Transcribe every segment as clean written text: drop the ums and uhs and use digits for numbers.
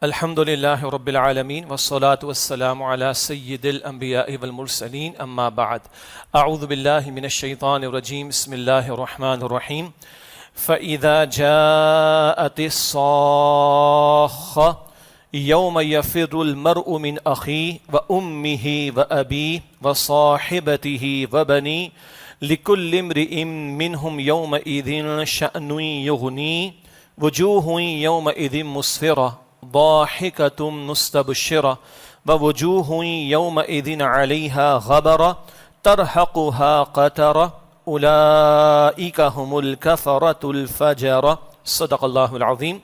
الحمد لله رب العالمين والصلاة والسلام على سيد الأنبياء والمرسلين أما بعد أعوذ بالله من الشيطان الرجيم بسم الله الرحمن الرحيم فإذا جاءت الصاخة يوم يفر المرء من أخيه وأمه وأبيه وصاحبته وبنيه لكل امرئ منهم يومئذ شأن يغنيه وجوه يومئذ مسفرة ضاحكة مستبشرة ووجوه يومئذ عليها غبرة ترهقها قترة أولئك هم الكفرة الفجرة صدق الله العظيم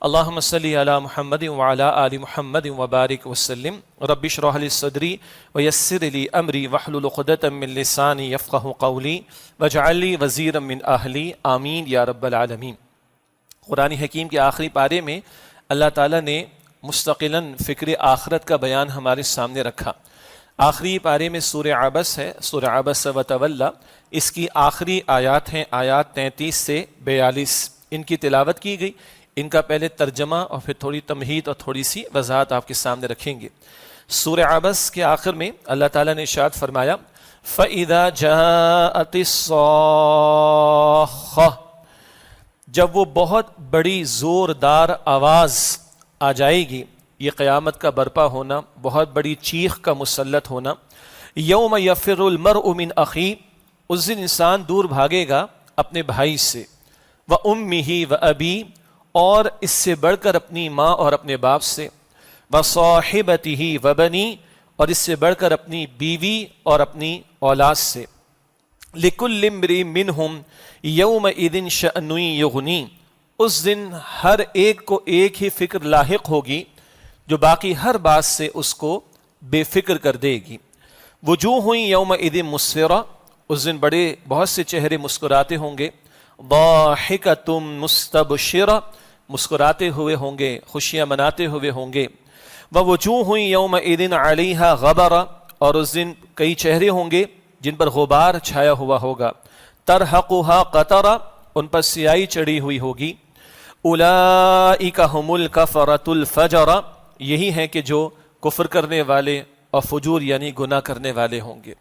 اللهم صل على محمد وعلى آل محمد وبارك وسلم رب اشرح لي صدري ويسر لي أمري واحلل عقدة من لساني يفقهوا قولي واجعل لي وزيرا من أهلي آمين يا رب العالمين۔ قرآن حکیم کے آخری پارے میں اللہ تعالیٰ نے مستقلاً فکر آخرت کا بیان ہمارے سامنے رکھا۔ آخری پارے میں سورہ عبس ہے، سورہ عبس و تولا، اس کی آخری آیات ہیں، آیات 33 سے 42، ان کی تلاوت کی گئی۔ ان کا پہلے ترجمہ اور پھر تھوڑی تمہید اور تھوڑی سی وضاحت آپ کے سامنے رکھیں گے۔ سورہ عبس کے آخر میں اللہ تعالیٰ نے ارشاد فرمایا فَإِذَا جَاءَتِ الصَّاخَّةُ، جب وہ بہت بڑی زوردار آواز آ جائے گی، یہ قیامت کا برپا ہونا، بہت بڑی چیخ کا مسلط ہونا۔ یوم یفر المرء من اخی، اس دن انسان دور بھاگے گا اپنے بھائی سے، وامہ وابی، اور اس سے بڑھ کر اپنی ماں اور اپنے باپ سے، وصاحبتہ وبنی، اور اس سے بڑھ کر اپنی بیوی اور اپنی اولاد سے۔ لکل امرئ منہم یومئذ شأن یغنی، اس دن ہر ایک کو ایک ہی فکر لاحق ہوگی جو باقی ہر بات سے اس کو بے فکر کر دے گی۔ وجوہ یومئذ مسفرہ، اس دن بہت سے چہرے مسکراتے ہوں گے۔ ضاحکۃ مستبشرہ، مسکراتے ہوئے ہوں گے، خوشیاں مناتے ہوئے ہوں گے۔ ووجوہ یومئذ علیہا غبرہ، اور اس دن کئی چہرے ہوں گے جن پر غبار چھایا ہوا ہوگا۔ ترہقھا قطرہ، ان پر سیاہی چڑھی ہوئی ہوگی۔ اولئک ھم الکفرۃ الفجرہ، یہی ہیں کہ جو کفر کرنے والے اور فجور یعنی گناہ کرنے والے ہوں گے۔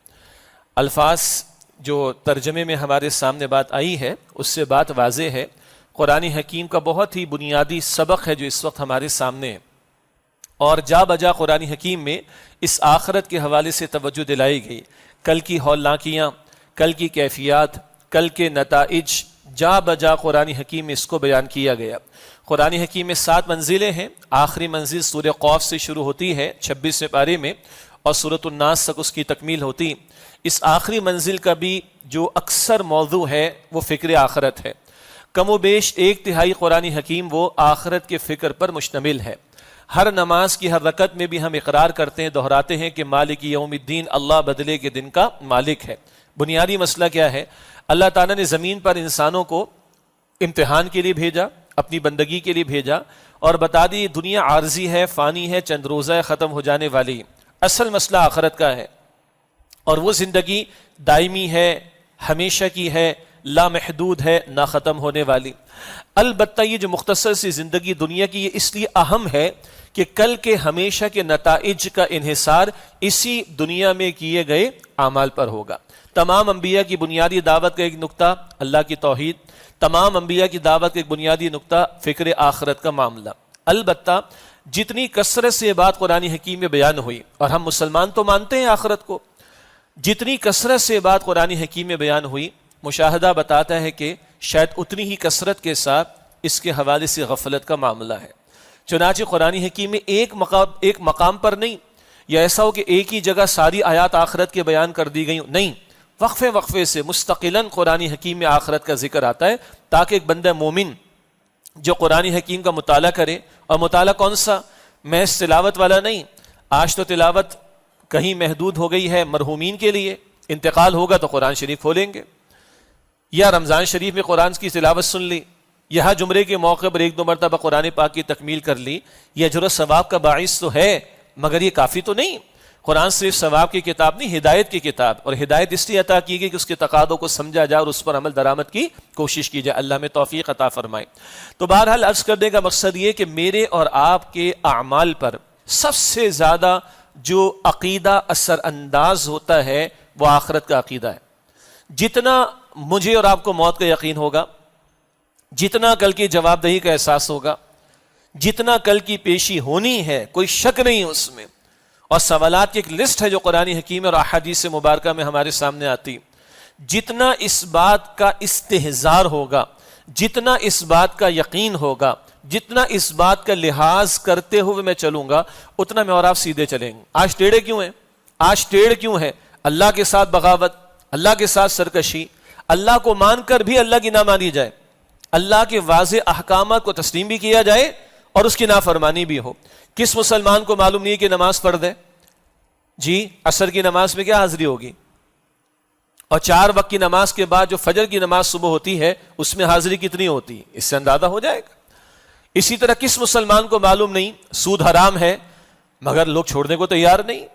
الفاظ جو ترجمے میں ہمارے سامنے بات آئی ہے اس سے بات واضح ہے، قرآن حکیم کا بہت ہی بنیادی سبق ہے جو اس وقت ہمارے سامنے ہے، اور جا بجا قرآن حکیم میں اس آخرت کے حوالے سے توجہ دلائی گئی۔ کل کی ہولناکیاں، کل کی کیفیات، کل کے نتائج، جا بجا قرآن حکیم میں اس کو بیان کیا گیا۔ قرآن حکیم میں 7 منزلیں ہیں، آخری منزل سورہ قاف سے شروع ہوتی ہے 26ویں پارے میں، اور سورۃ الناس تک اس کی تکمیل ہوتی۔ اس آخری منزل کا بھی جو اکثر موضوع ہے وہ فکر آخرت ہے۔ کم و بیش 1/3 قرآن حکیم وہ آخرت کے فکر پر مشتمل ہے۔ ہر نماز کی ہر رکعت میں بھی ہم اقرار کرتے ہیں، دہراتے ہیں کہ مالک یوم الدین، اللہ بدلے کے دن کا مالک ہے۔ بنیادی مسئلہ کیا ہے؟ اللہ تعالیٰ نے زمین پر انسانوں کو امتحان کے لیے بھیجا، اپنی بندگی کے لیے بھیجا، اور بتا دی دنیا عارضی ہے، فانی ہے، چند روزہ ہے، ختم ہو جانے والی۔ اصل مسئلہ آخرت کا ہے، اور وہ زندگی دائمی ہے، ہمیشہ کی ہے، لامحدود ہے، نہ ختم ہونے والی۔ البتہ یہ جو مختصر سی زندگی دنیا کی، یہ اس لیے اہم ہے کہ کل کے ہمیشہ کے نتائج کا انحصار اسی دنیا میں کیے گئے اعمال پر ہوگا۔ تمام انبیاء کی بنیادی دعوت کا ایک نقطہ اللہ کی توحید، تمام انبیاء کی دعوت کا ایک بنیادی نقطہ فکر آخرت کا معاملہ۔ البتہ جتنی کثرت سے یہ بات قرآن حکیم میں بیان ہوئی، اور ہم مسلمان تو مانتے ہیں آخرت کو، جتنی کثرت سے بات قرآن حکیم میں بیان ہوئی، مشاہدہ بتاتا ہے کہ شاید اتنی ہی کثرت کے ساتھ اس کے حوالے سے غفلت کا معاملہ ہے۔ چنانچہ قرآن حکیم میں ایک مقام پر نہیں، یا ایسا ہو کہ ایک ہی جگہ ساری آیات آخرت کے بیان کر دی گئی، نہیں، وقفے وقفے سے مستقلاً قرآن حکیم میں آخرت کا ذکر آتا ہے، تاکہ ایک بندہ مومن جو قرآن حکیم کا مطالعہ کرے، اور مطالعہ کون سا؟ محض تلاوت والا نہیں۔ آج تو تلاوت کہیں محدود ہو گئی ہے مرحومین کے لیے، انتقال ہوگا تو قرآن شریف کھولیں گے، یا رمضان شریف میں قرآن کی تلاوت سن لی، یہاں جمعے کے موقع پر 1-2 مرتبہ قرآن پاک کی تکمیل کر لی، یہ اجر و ثواب کا باعث تو ہے، مگر یہ کافی تو نہیں۔ قرآن صرف ثواب کی کتاب نہیں، ہدایت کی کتاب، اور ہدایت اس لیے عطا کی گئی کہ اس کے تقاضوں کو سمجھا جائے اور اس پر عمل درآمد کی کوشش کی جائے۔ اللہ میں توفیق عطا فرمائے۔ تو بہرحال عرض کرنے کا مقصد یہ کہ میرے اور آپ کے اعمال پر سب سے زیادہ جو عقیدہ اثر انداز ہوتا ہے وہ آخرت کا عقیدہ ہے۔ جتنا مجھے اور آپ کو موت کا یقین ہوگا، جتنا کل کی جواب دہی کا احساس ہوگا، جتنا کل کی پیشی ہونی ہے، کوئی شک نہیں اس میں، اور سوالات کی ایک لسٹ ہے جو قرآن حکیم اور احادیث مبارکہ میں ہمارے سامنے آتی، جتنا اس بات کا استحضار ہوگا، جتنا اس بات کا یقین ہوگا، جتنا اس بات کا لحاظ کرتے ہوئے میں چلوں گا، اتنا میں اور آپ سیدھے چلیں گے۔ آج ٹیڑھے کیوں ہیں؟ آج ٹیڑھ کیوں ہے؟ اللہ کے ساتھ بغاوت، اللہ کے ساتھ سرکشی، اللہ کو مان کر بھی اللہ کی نہ مانی جائے، اللہ کے واضح احکامات کو تسلیم بھی کیا جائے اور اس کی نافرمانی بھی ہو۔ کس مسلمان کو معلوم نہیں کہ نماز فرض ہے؟ جی عصر کی نماز میں کیا حاضری ہوگی؟ اور 4 وقت کی نماز کے بعد جو فجر کی نماز صبح ہوتی ہے اس میں حاضری کتنی ہوتی ہے؟ اس سے اندازہ ہو جائے گا۔ اسی طرح کس مسلمان کو معلوم نہیں سود حرام ہے مگر لوگ چھوڑنے کو تیار نہیں؟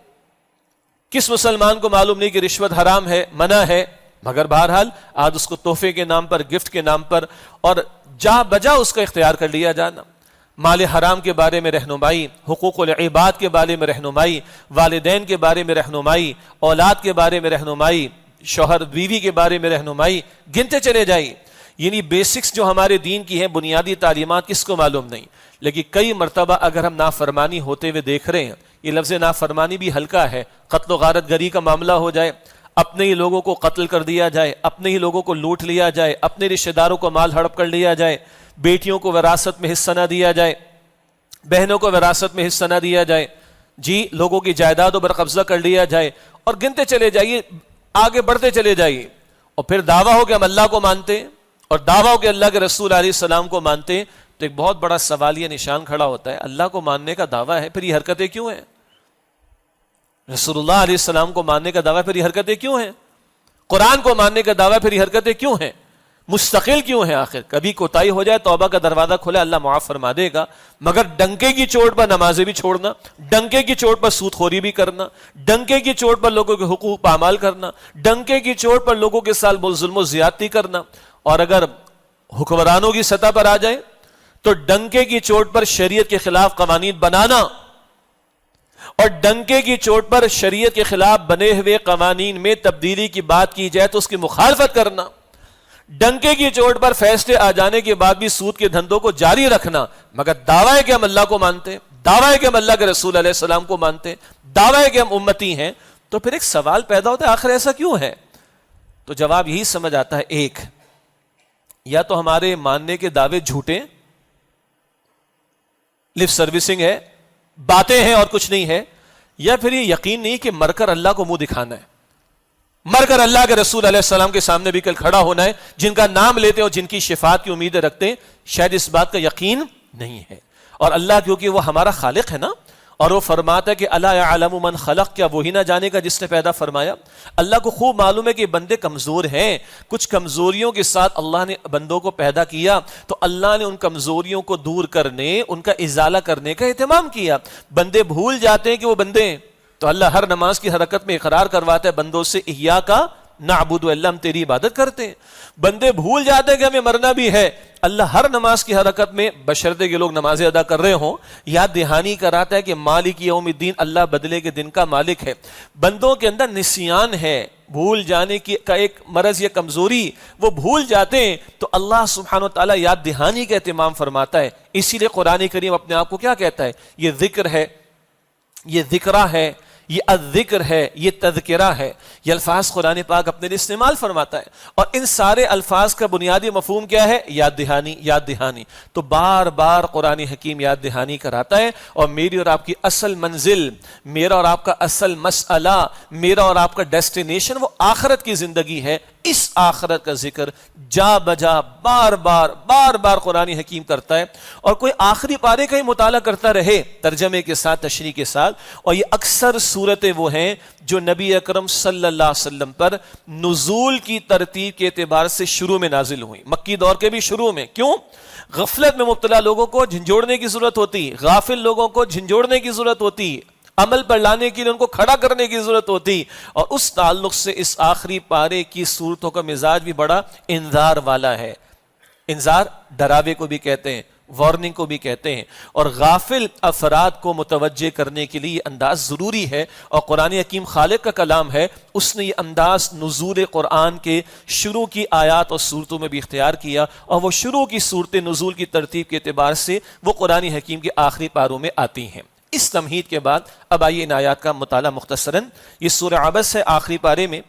کس مسلمان کو معلوم نہیں کہ رشوت حرام ہے، منع ہے، مگر بہرحال آج اس کو تحفے کے نام پر، گفٹ کے نام پر اور جا بجا اس کا اختیار کر لیا جانا۔ مال حرام کے بارے میں رہنمائی، حقوق العباد کے بارے میں رہنمائی، والدین کے بارے میں رہنمائی، اولاد کے بارے میں رہنمائی، شوہر بیوی کے بارے میں رہنمائی، گنتے چلے جائیے۔ یعنی بیسکس جو ہمارے دین کی ہیں، بنیادی تعلیمات کس کو معلوم نہیں؟ لیکن کئی مرتبہ اگر ہم نافرمانی ہوتے ہوئے دیکھ رہے ہیں، یہ لفظ نافرمانی بھی ہلکا ہے، قتل و غارت گری کا معاملہ ہو جائے، اپنے ہی لوگوں کو قتل کر دیا جائے، اپنے ہی لوگوں کو لوٹ لیا جائے، اپنے رشتہ داروں کو مال ہڑپ کر لیا جائے، بیٹیوں کو وراثت میں حصہ نہ دیا جائے، بہنوں کو وراثت میں حصہ نہ دیا جائے، جی لوگوں کی جائیدادوں پر قبضہ کر لیا جائے، اور گنتے چلے جائیے، آگے بڑھتے چلے جائیے، اور پھر دعویٰ ہو کہ ہم اللہ کو مانتے ہیں اور دعویٰ ہو کہ اللہ کے رسول علیہ السلام کو مانتے ہیں، تو ایک بہت بڑا سوالیہ نشان کھڑا ہوتا ہے۔ اللہ کو ماننے کا دعویٰ ہے، پھر یہ حرکتیں کیوں ہیں؟ رسول اللہ علیہ السلام کو ماننے کا دعویٰ، پھر یہ حرکتیں کیوں ہیں؟ قرآن کو ماننے کا دعویٰ، پھر یہ حرکتیں کیوں ہیں؟ مستقل کیوں ہیں؟ آخر کبھی کوتاہی ہو جائے توبہ کا دروازہ کھلے، اللہ معاف فرما دے گا، مگر ڈنکے کی چوٹ پر نمازیں بھی چھوڑنا، ڈنکے کی چوٹ پر سود خوری بھی کرنا، ڈنکے کی چوٹ پر لوگوں کے حقوق پامال کرنا، ڈنکے کی چوٹ پر لوگوں کے ساتھ ظلم و زیادتی کرنا، اور اگر حکمرانوں کی سطح پر آ جائے تو ڈنکے کی چوٹ پر شریعت کے خلاف قوانین بنانا، اور ڈنکے کی چوٹ پر شریعت کے خلاف بنے ہوئے قوانین میں تبدیلی کی بات کی جائے تو اس کی مخالفت کرنا، ڈنکے کی چوٹ پر فیصلے آ جانے کے بعد بھی سود کے دھندوں کو جاری رکھنا، مگر دعویٰ ہے کہ ہم اللہ کو مانتے ہیں، دعویٰ ہے کہ ہم اللہ کے رسول علیہ السلام کو مانتے ہیں، دعویٰ ہے کہ ہم امتی ہیں، تو پھر ایک سوال پیدا ہوتا ہے آخر ایسا کیوں ہے؟ تو جواب یہی سمجھ آتا ہے، ایک یا تو ہمارے ماننے کے دعوے جھوٹے، لپ سروسنگ ہے، باتیں ہیں اور کچھ نہیں ہے، یا پھر یہ یقین نہیں کہ مر کر اللہ کو منہ دکھانا ہے، مر کر اللہ کے رسول علیہ السلام کے سامنے بھی کل کھڑا ہونا ہے، جن کا نام لیتے ہیں اور جن کی شفاعت کی امیدیں رکھتے ہیں، شاید اس بات کا یقین نہیں ہے۔ اور اللہ کیونکہ وہ ہمارا خالق ہے نا، اور وہ فرماتا ہے کہ الا یعلم من خلق، کیا وہی نہ جانے گا جس نے پیدا فرمایا؟ اللہ کو خوب معلوم ہے کہ بندے کمزور ہیں، کچھ کمزوریوں کے ساتھ اللہ نے بندوں کو پیدا کیا، تو اللہ نے ان کمزوریوں کو دور کرنے، ان کا ازالہ کرنے کا اہتمام کیا۔ بندے بھول جاتے ہیں کہ وہ بندے ہیں، تو اللہ ہر نماز کی حرکت میں اقرار کرواتا ہے بندوں سے، احیاک نعبد، اللہ ہم تیری عبادت کرتے ہیں۔ بندے بھول جاتے ہیں کہ ہمیں مرنا بھی ہے، اللہ ہر نماز کی حرکت میں بشرطے کہ لوگ نمازیں ادا کر رہے ہوں یاد دہانی کراتا ہے کہ مالک یوم الدین، اللہ بدلے کے دن کا مالک ہے۔ بندوں کے اندر نسیان ہے، بھول جانے کی کا ایک مرض یا کمزوری، وہ بھول جاتے ہیں، تو اللہ سبحانہ وتعالی یاد دہانی کا اہتمام فرماتا ہے۔ اسی لیے قرآن کریم اپنے آپ کو کیا کہتا ہے؟ یہ ذکر ہے، یہ ذکرہ ہے، یہ الذکر ہے، یہ تذکرہ ہے، یہ الفاظ قرآن پاک اپنے لیے استعمال فرماتا ہے، اور ان سارے الفاظ کا بنیادی مفہوم کیا ہے؟ یاد دہانی، یاد دہانی۔ تو بار بار قرآن حکیم یاد دہانی کراتا ہے، اور میری اور آپ کی اصل منزل، میرا اور آپ کا اصل مسئلہ، میرا اور آپ کا ڈیسٹینیشن وہ آخرت کی زندگی ہے۔ اس آخرت کا ذکر جا بجا بار بار قرآن حکیم کرتا ہے، اور کوئی آخری پارے کا ہی مطالعہ کرتا رہے ترجمے کے ساتھ، تشریح کے ساتھ، اور یہ اکثر صورتیں وہ ہیں جو نبی اکرم صلی اللہ علیہ وسلم پر نزول کی ترتیب کے اعتبار سے شروع میں نازل ہوئی، مکی دور کے بھی شروع میں۔ کیوں؟ غفلت میں مبتلا لوگوں کو جھنجھوڑنے کی ضرورت ہوتی، غافل لوگوں کو جھنجھوڑنے کی ضرورت ہوتی، عمل پر لانے کے لیے ان کو کھڑا کرنے کی ضرورت ہوتی. اور اس تعلق سے اس آخری پارے کی صورتوں کا مزاج بھی بڑا انذار والا ہے. انذار ڈراوے کو بھی کہتے ہیں، وارننگ کو بھی کہتے ہیں، اور غافل افراد کو متوجہ کرنے کے لیے یہ انداز ضروری ہے. اور قرآن حکیم خالق کا کلام ہے، اس نے یہ انداز نزول قرآن کے شروع کی آیات اور صورتوں میں بھی اختیار کیا، اور وہ شروع کی صورت نزول کی ترتیب کے اعتبار سے وہ قرآن حکیم کے آخری پاروں میں آتی ہیں. اس تمہید کے بعد اب آئیے ان آیات کا مطالعہ مختصراً. یہ سورہ عبس ہے آخری پارے میں،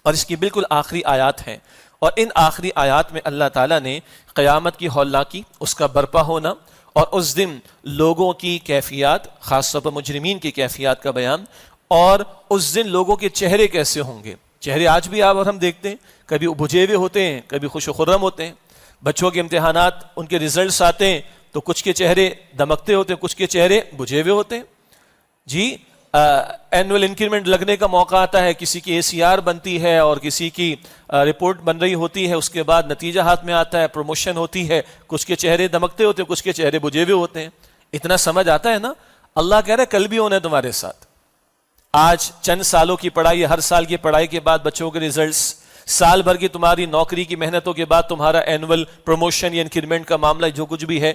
اور اس کی بالکل آخری آیات ہیں. اور ان آخری آیات میں اللہ تعالیٰ نے قیامت کی ہولناکی، اس کا برپا ہونا، اور اس دن لوگوں کی کیفیات، خاص طور پر مجرمین کی کیفیات کا بیان، اور اس دن لوگوں کے چہرے کیسے ہوں گے. چہرے آج بھی آپ اور ہم دیکھتے ہیں، کبھی بجھے ہوئے ہوتے ہیں، کبھی خوش و خرم ہوتے ہیں. بچوں کے امتحانات، ان کے ریزلٹس آتے ہیں تو کچھ کے چہرے دمکتے ہوتے ہیں، کچھ کے چہرے بجھے ہوئے ہوتے ہیں. جی اینول انکریمنٹ لگنے کا موقع آتا ہے، کسی کی ACR بنتی ہے اور کسی کی رپورٹ بن رہی ہوتی ہے، اس کے بعد نتیجہ ہاتھ میں آتا ہے، پروموشن ہوتی ہے، کچھ کے چہرے دمکتے ہوتے ہیں، کچھ کے چہرے بجھے ہوئے ہوتے ہیں. اتنا سمجھ آتا ہے نا. اللہ کہہ رہا ہے کل بھی ہونا ہے تمہارے ساتھ. آج چند سالوں کی پڑھائی، ہر سال کی پڑھائی کے بعد بچوں کے ریزلٹس، سال بھر کی تمہاری نوکری کی محنتوں کے بعد تمہارا اینول پروموشن یا انکریمنٹ کا معاملہ جو کچھ بھی ہے،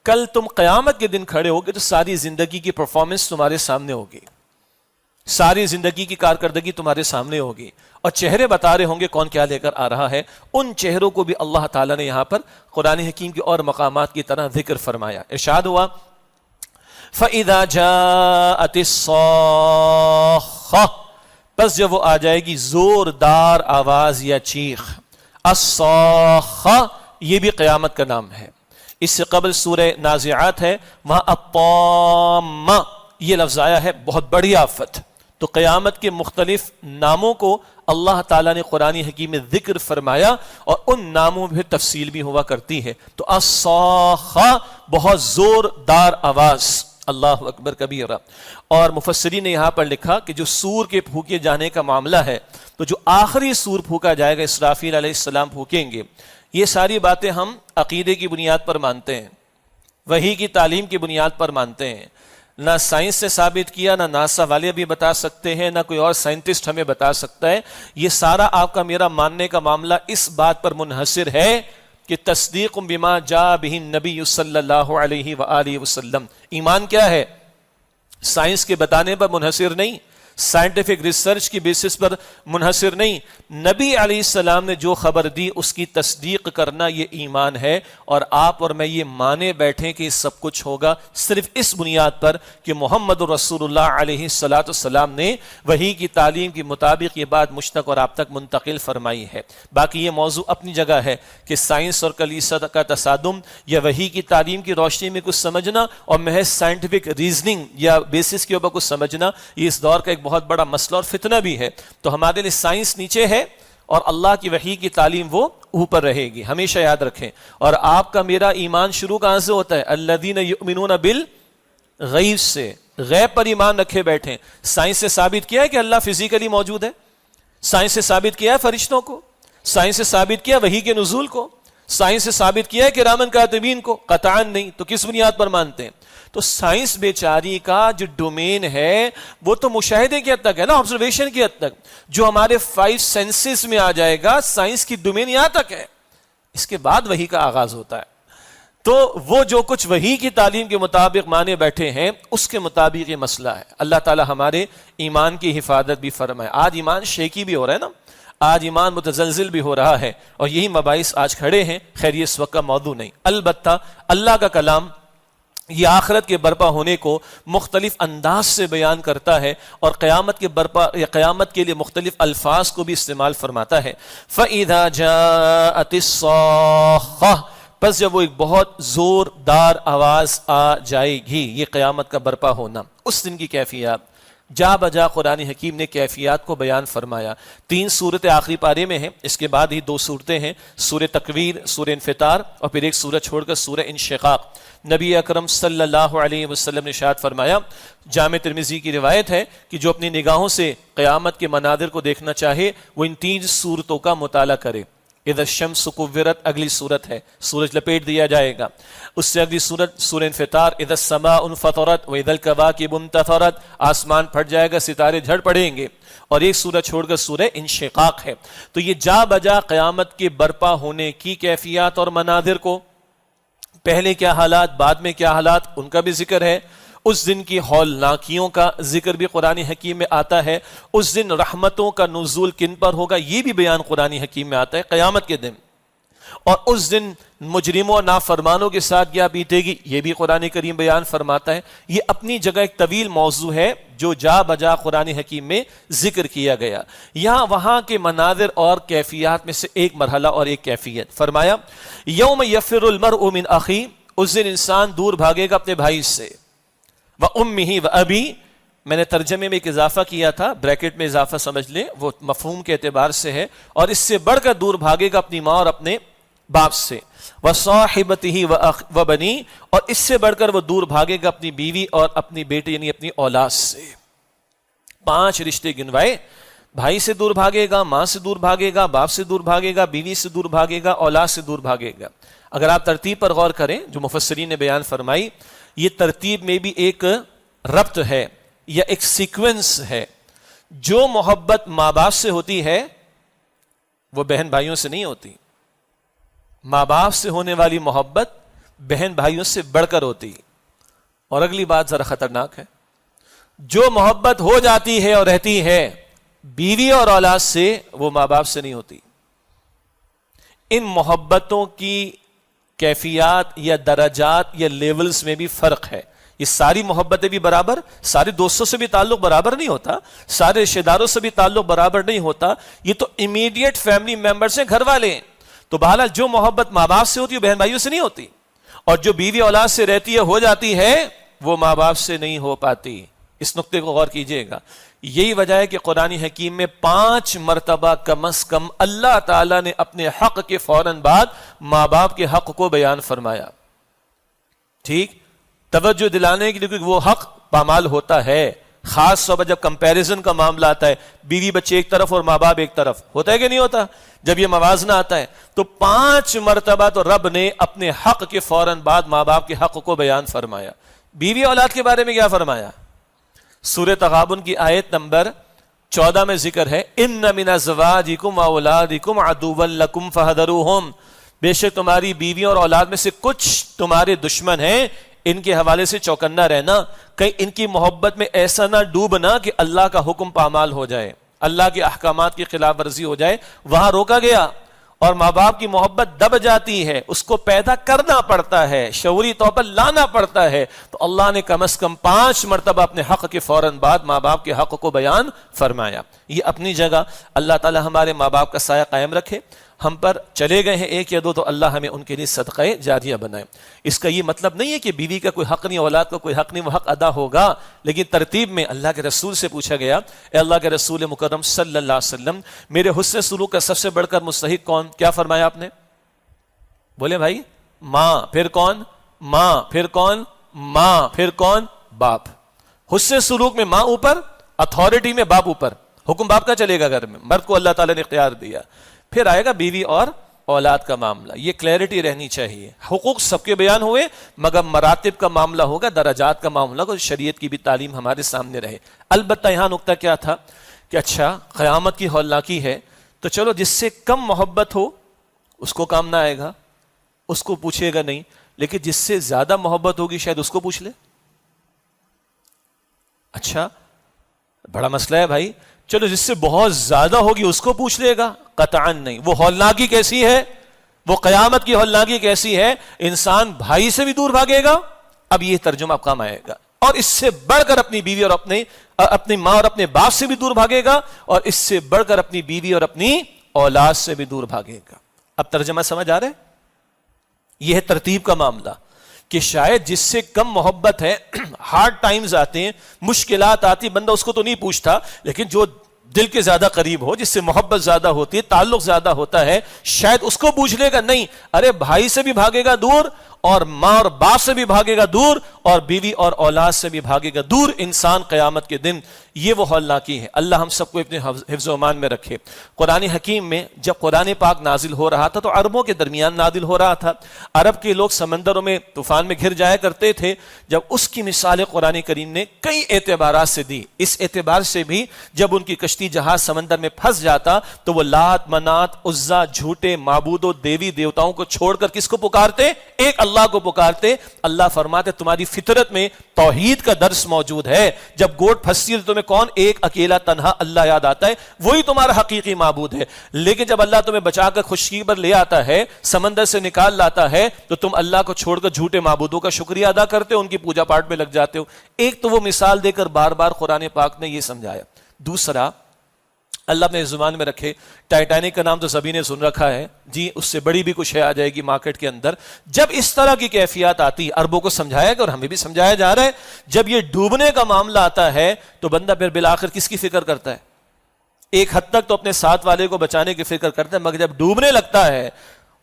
کل تم قیامت کے دن کھڑے ہوگے تو ساری زندگی کی پرفارمنس تمہارے سامنے ہوگی، ساری زندگی کی کارکردگی تمہارے سامنے ہوگی، اور چہرے بتا رہے ہوں گے کون کیا لے کر آ رہا ہے. ان چہروں کو بھی اللہ تعالیٰ نے یہاں پر قرآن حکیم کے اور مقامات کی طرح ذکر فرمایا. ارشاد ہوا فَإِذَا جَاءَتِ الصَّاخَّةُ، پس جب وہ آ جائے گی زوردار آواز یا چیخ. الصَّاخَّةُ یہ بھی قیامت کا نام ہے. اس سے قبل سورہ نازعات ہے، وہاں الطامہ یہ لفظ آیا ہے، بہت بڑی آفت. تو قیامت کے مختلف ناموں کو اللہ تعالیٰ نے قرآن حکیم میں ذکر فرمایا، اور ان ناموں میں تفصیل بھی ہوا کرتی ہے. تو الصاخہ بہت زوردار آواز. اللہ اکبر کبیرہ. اور مفسرین نے یہاں پر لکھا کہ جو سور کے پھونکے جانے کا معاملہ ہے، تو جو آخری سور پھونکا جائے گا، اسرافیل علیہ السلام پھونکیں گے. یہ ساری باتیں ہم عقیدے کی بنیاد پر مانتے ہیں، وحی کی تعلیم کی بنیاد پر مانتے ہیں. نہ سائنس سے ثابت کیا، نہ ناسا والے بھی بتا سکتے ہیں، نہ کوئی اور سائنٹسٹ ہمیں بتا سکتا ہے. یہ سارا آپ کا میرا ماننے کا معاملہ اس بات پر منحصر ہے کہ تصدیق بما جاء بہ النبی صلی اللہ علیہ وآلہ وسلم. ایمان کیا ہے؟ سائنس کے بتانے پر منحصر نہیں، سائنٹیفک ریسرچ کی بیسس پر منحصر نہیں. نبی علیہ السلام نے جو خبر دی اس کی تصدیق کرنا یہ ایمان ہے. اور آپ اور میں یہ مانے بیٹھیں کہ سب کچھ ہوگا صرف اس بنیاد پر کہ محمد رسول اللہ علیہ السلام نے وحی کی تعلیم کے مطابق یہ بات مجھ تک اور آپ تک منتقل فرمائی ہے. باقی یہ موضوع اپنی جگہ ہے کہ سائنس اور کلیسا کا تصادم یا وحی کی تعلیم کی روشنی میں کچھ سمجھنا اور محض سائنٹیفک ریزننگ یا بیسس کے اوپر کچھ سمجھنا یہ اس دور کا ایک بہت بڑا مسئلہ اور فتنہ بھی ہے. تو ہمارے لیے سائنس نیچے ہے اور اللہ کی وحی کی تعلیم وہ اوپر رہے گی، ہمیشہ یاد رکھیں. اور آپ کا میرا ایمان شروع کہاں سے ہوتا ہے؟ الذین یؤمنون بالغیب سے، غیب پر ایمان رکھے بیٹھیں. سائنس سے ثابت کیا ہے کہ اللہ فزیکلی موجود ہے، سائنس سے ثابت کیا ہے فرشتوں کو، سائنس سے ثابت کیا وحی کے نزول کو، سائنس سے ثابت کیا ہے کرامن کاتبین کو؟ قطعاً نہیں. تو کس بنیاد پر مانتے ہیں؟ تو سائنس بیچاری کا جو ڈومین ہے وہ تو مشاہدے کی حد تک ہے نا، آبزرویشن کی حد تک. جو ہمارے 5 سینسز میں آ جائے گا، سائنس کی ڈومین یہاں تک ہے. اس کے بعد وحی کا آغاز ہوتا ہے. تو وہ جو کچھ وحی کی تعلیم کے مطابق مانے بیٹھے ہیں اس کے مطابق یہ مسئلہ ہے. اللہ تعالی ہمارے ایمان کی حفاظت بھی فرمائے. آج ایمان شیکی بھی ہو رہا ہے نا، آج ایمان متزلزل بھی ہو رہا ہے، اور یہی مباحث آج کھڑے ہیں. خیر یہ اس وقت کا موضوع نہیں. البتہ اللہ کا کلام یہ آخرت کے برپا ہونے کو مختلف انداز سے بیان کرتا ہے، اور قیامت کے برپا یا قیامت کے لیے مختلف الفاظ کو بھی استعمال فرماتا ہے. فَإِذَا جَاءَتِ الصَّاخَّةُ، پس جب وہ ایک بہت زوردار آواز آ جائے گی. یہ قیامت کا برپا ہونا، اس دن کی کیفیات جا بجا قرآن حکیم نے کیفیات کو بیان فرمایا. 3 سورتیں آخری پارے میں ہیں، اس کے بعد ہی 2 سورتیں ہیں، سورہ تکویر، سورہ انفطار، اور پھر ایک سورہ چھوڑ کر سورہ انشقاق. نبی اکرم صلی اللہ علیہ وسلم نے ارشاد فرمایا، جامع ترمذی کی روایت ہے کہ جو اپنی نگاہوں سے قیامت کے مناظر کو دیکھنا چاہے وہ ان 3 سورتوں کا مطالعہ کرے. اذا الشمس کورت اگلی صورت ہے، سورج لپیٹ دیا جائے گا. اس سے اگلی صورت سورہ انفطار، اذا السماء انفطرت واذا الکواکب انتثرت، آسمان پھٹ جائے گا، ستارے جھڑ پڑیں گے. اور ایک سورج چھوڑ کر سورہ انشقاق ہے. تو یہ جا بجا قیامت کے برپا ہونے کی کیفیات اور مناظر کو، پہلے کیا حالات بعد میں کیا حالات، ان کا بھی ذکر ہے. اس دن کی ہولناکیوں کا ذکر بھی قرآن حکیم میں آتا ہے. اس دن رحمتوں کا نزول کن پر ہوگا یہ بھی بیان قرآن حکیم میں آتا ہے قیامت کے دن. اور اس دن مجرموں اور نافرمانوں کے ساتھ کیا بیتے گی یہ بھی قرآن کریم بیان فرماتا ہے. یہ اپنی جگہ ایک طویل موضوع ہے جو جا بجا قرآن حکیم میں ذکر کیا گیا. یہاں وہاں کے مناظر اور کیفیات میں سے ایک مرحلہ اور ایک کیفیت فرمایا، یوم یفر المرء من اخی، اس دن انسان دور بھاگے گا اپنے بھائی سے، وَأُمِّهِ وَأَبِي، میں نے ترجمے میں ایک اضافہ کیا تھا، بریکٹ میں اضافہ سمجھ لیں، وہ مفہوم کے اعتبار سے ہے. اور اس سے بڑھ کر دور بھاگے گا اپنی ماں اور اپنے باپ سے، وَصَاحِبَتِهِ وَبَنِي، اور اس سے بڑھ کر وہ دور بھاگے گا اپنی بیوی اور اپنی بیٹی یعنی اپنی اولاد سے. 5 رشتے گنوائے، بھائی سے دور بھاگے گا، ماں سے دور بھاگے گا، باپ سے دور بھاگے گا، بیوی سے دور بھاگے گا، اولاد سے دور بھاگے گا. اگر آپ ترتیب پر غور کریں جو مفسرین نے بیان فرمائی، یہ ترتیب میں بھی ایک ربط ہے یا ایک سیکوینس ہے. جو محبت ماں باپ سے ہوتی ہے وہ بہن بھائیوں سے نہیں ہوتی. ماں باپ سے ہونے والی محبت بہن بھائیوں سے بڑھ کر ہوتی. اور اگلی بات ذرا خطرناک ہے، جو محبت ہو جاتی ہے اور رہتی ہے بیوی اور اولاد سے وہ ماں باپ سے نہیں ہوتی. ان محبتوں کی کیفیات یا درجات یا لیولز میں بھی فرق ہے. یہ ساری محبتیں بھی برابر، سارے دوستوں سے بھی تعلق برابر نہیں ہوتا، سارے رشتہ داروں سے بھی تعلق برابر نہیں ہوتا. یہ تو امیڈیٹ فیملی ممبرز ہیں، گھر والے ہیں. تو بہرحال جو محبت ماں باپ سے ہوتی ہے وہ بہن بھائیوں سے نہیں ہوتی، اور جو بیوی اولاد سے رہتی ہے ہو جاتی ہے وہ ماں باپ سے نہیں ہو پاتی. اس نقطے کو غور کیجئے گا. یہی وجہ ہے کہ قرآن حکیم میں 5 مرتبہ کم از کم اللہ تعالیٰ نے اپنے حق کے فوراً بعد ماں باپ کے حق کو بیان فرمایا. ٹھیک، توجہ دلانے کے لیے وہ حق پامال ہوتا ہے. خاص طور پر جب کمپیریزن کا معاملہ آتا ہے، بیوی بچے ایک طرف اور ماں باپ ایک طرف، ہوتا ہے کہ نہیں ہوتا؟ جب یہ موازنہ آتا ہے تو 5 مرتبہ تو رب نے اپنے حق کے فوراً بعد ماں باپ کے حق کو بیان فرمایا. بیوی اولاد کے بارے میں کیا فرمایا؟ سورہ تغابن کی آیت نمبر 14 میں ذکر ہے، ان من ازواجکم واولادکم عدوا لکم فاحذروہم، بے شک تمہاری بیوی اور اولاد میں سے کچھ تمہارے دشمن ہیں، ان کے حوالے سے چوکنا رہنا. کہیں ان کی محبت میں ایسا نہ ڈوبنا کہ اللہ کا حکم پامال ہو جائے، اللہ کے احکامات کی خلاف ورزی ہو جائے. وہاں روکا گیا. اور ماں باپ کی محبت دب جاتی ہے، اس کو پیدا کرنا پڑتا ہے، شعوری طور پر لانا پڑتا ہے. تو اللہ نے کم از کم 5 مرتبہ اپنے حق کے فوراً بعد ماں باپ کے حق کو بیان فرمایا. یہ اپنی جگہ اللہ تعالی ہمارے ماں باپ کا سایہ قائم رکھے. ہم پر چلے گئے ہیں 1 یا 2 تو اللہ ہمیں ان کے لیے صدقہ جاریہ بنائے. اس کا یہ مطلب نہیں ہے کہ بیوی کا کوئی حق نہیں، اولاد کا کوئی حق نہیں، وہ حق ادا ہوگا. لیکن ترتیب میں اللہ کے رسول سے پوچھا گیا، اے اللہ کے رسول مکرم صلی اللہ علیہ وسلم، میرے حسن سلوک کا سب سے بڑھ کر مستحق کون؟ کیا فرمایا آپ نے؟ بولے بھائی، ماں. پھر کون؟ ماں. پھر کون؟ ماں. پھر کون؟ باپ. حسن سلوک میں ماں اوپر، اتھارٹی میں باپ اوپر. حکم باپ کا چلے گا گھر میں، مرد کو اللہ تعالیٰ نے اختیار دیا. پھر آئے گا بیوی اور اولاد کا معاملہ. یہ کلیئرٹی رہنی چاہیے. حقوق سب کے بیان ہوئے مگر مراتب کا معاملہ ہوگا، درجات کا معاملہ ہوگا. شریعت کی بھی تعلیم ہمارے سامنے رہے. البتہ یہاں نقطہ کیا تھا کہ اچھا قیامت کی ہولناکی ہے تو چلو جس سے کم محبت ہو اس کو کام نہ آئے گا، اس کو پوچھے گا نہیں، لیکن جس سے زیادہ محبت ہوگی شاید اس کو پوچھ لے. اچھا بڑا مسئلہ ہے بھائی. چلو جس سے بہت زیادہ ہوگی اس کو پوچھ لے گا؟ قطعاً نہیں. وہ ہولناکی کیسی ہے؟ وہ قیامت کی ہولناکی کیسی ہے؟ انسان بھائی سے بھی دور بھاگے گا. اب یہ ترجمہ اب کام آئے گا. اور اس سے بڑھ کر اپنی بیوی اور اپنی ماں اور اپنے باپ سے بھی دور بھاگے گا، اور اس سے بڑھ کر اپنی بیوی اور اپنی اولاد سے بھی دور بھاگے گا. اب ترجمہ سمجھ آ رہا ہے؟ یہ ہے ترتیب کا معاملہ کہ شاید جس سے کم محبت ہے، ہارڈ ٹائمز آتے ہیں، مشکلات آتی، بندہ اس کو تو نہیں پوچھتا، لیکن جو دل کے زیادہ قریب ہو، جس سے محبت زیادہ ہوتی ہے، تعلق زیادہ ہوتا ہے، شاید اس کو پوچھ لے گا. نہیں، ارے بھائی سے بھی بھاگے گا دور اور ماں اور باپ سے بھی بھاگے گا دور, اور بیوی اور اولاد سے بھی بھاگے گا دور انسان قیامت کے دن. یہ وہ ہولناکی ہے. اللہ ہم سب کو اپنے حفظ و امان میں رکھے. قرآن حکیم میں جب قرآن پاک نازل ہو رہا تھا تو عربوں کے درمیان نازل ہو رہا تھا. عرب کے لوگ سمندروں میں طوفان میں گھر جایا کرتے تھے. جب اس کی مثال قرآن کریم نے کئی اعتبارات سے دی. اس اعتبار سے بھی جب ان کی کشتی جہاز سمندر میں پھنس جاتا تو وہ لات منات عزا جھوٹے معبود و دیوی دیوتاؤں کو چھوڑ کر کس کو پکارتے؟ ایک اللہ کو پکارتے. اللہ فرماتے تمہاری فطرت میں توحید کا درس موجود ہے. جب گوٹ پھنستی ہے تو تمہیں کون؟ ایک اکیلا تنہا اللہ یاد آتا ہے, وہی تمہارا حقیقی معبود ہے. لیکن جب اللہ تمہیں بچا کر خشکی پر لے آتا ہے, سمندر سے نکال لاتا ہے, تو تم اللہ کو چھوڑ کر جھوٹے معبودوں کا شکریہ ادا کرتے ہو, ان کی پوجا پاٹ میں لگ جاتے ہو. ایک تو وہ مثال دے کر بار بار قرآن پاک نے یہ سمجھایا. دوسرا, اللہ اپنے زبان میں رکھے, ٹائٹینک کا نام تو سبھی نے سن رکھا ہے جی, اس سے بڑی بھی کچھ ہے آ جائے گی مارکیٹ کے اندر. جب اس طرح کی کیفیات آتی, عربوں کو سمجھایا گیا اور ہمیں بھی سمجھایا جا رہا ہے, جب یہ ڈوبنے کا معاملہ آتا ہے تو بندہ پھر بالآخر کس کی فکر کرتا ہے؟ ایک حد تک تو اپنے ساتھ والے کو بچانے کی فکر کرتا ہے, مگر جب ڈوبنے لگتا ہے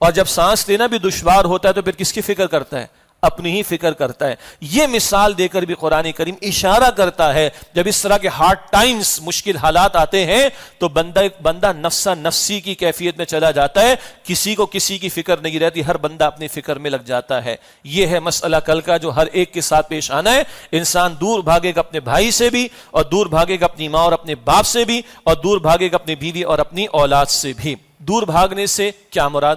اور جب سانس لینا بھی دشوار ہوتا ہے تو پھر کس کی فکر کرتا ہے؟ اپنی ہی فکر کرتا ہے. یہ مثال دے کر بھی قرآن کریم اشارہ کرتا ہے جب اس طرح کے ہارڈ ٹائمز, مشکل حالات آتے ہیں تو بندہ نفسا نفسی کی کیفیت میں چلا جاتا ہے. کسی کو کسی کی فکر نہیں رہتی, ہر بندہ اپنی فکر میں لگ جاتا ہے. یہ ہے مسئلہ کل کا جو ہر ایک کے ساتھ پیش آنا ہے. انسان دور بھاگے گا اپنے بھائی سے بھی, اور دور بھاگے گا اپنی ماں اور اپنے باپ سے بھی, اور دور بھاگے گا اپنی بیوی اور اپنی اولاد سے بھی. دور بھاگنے سے کیا مراد؟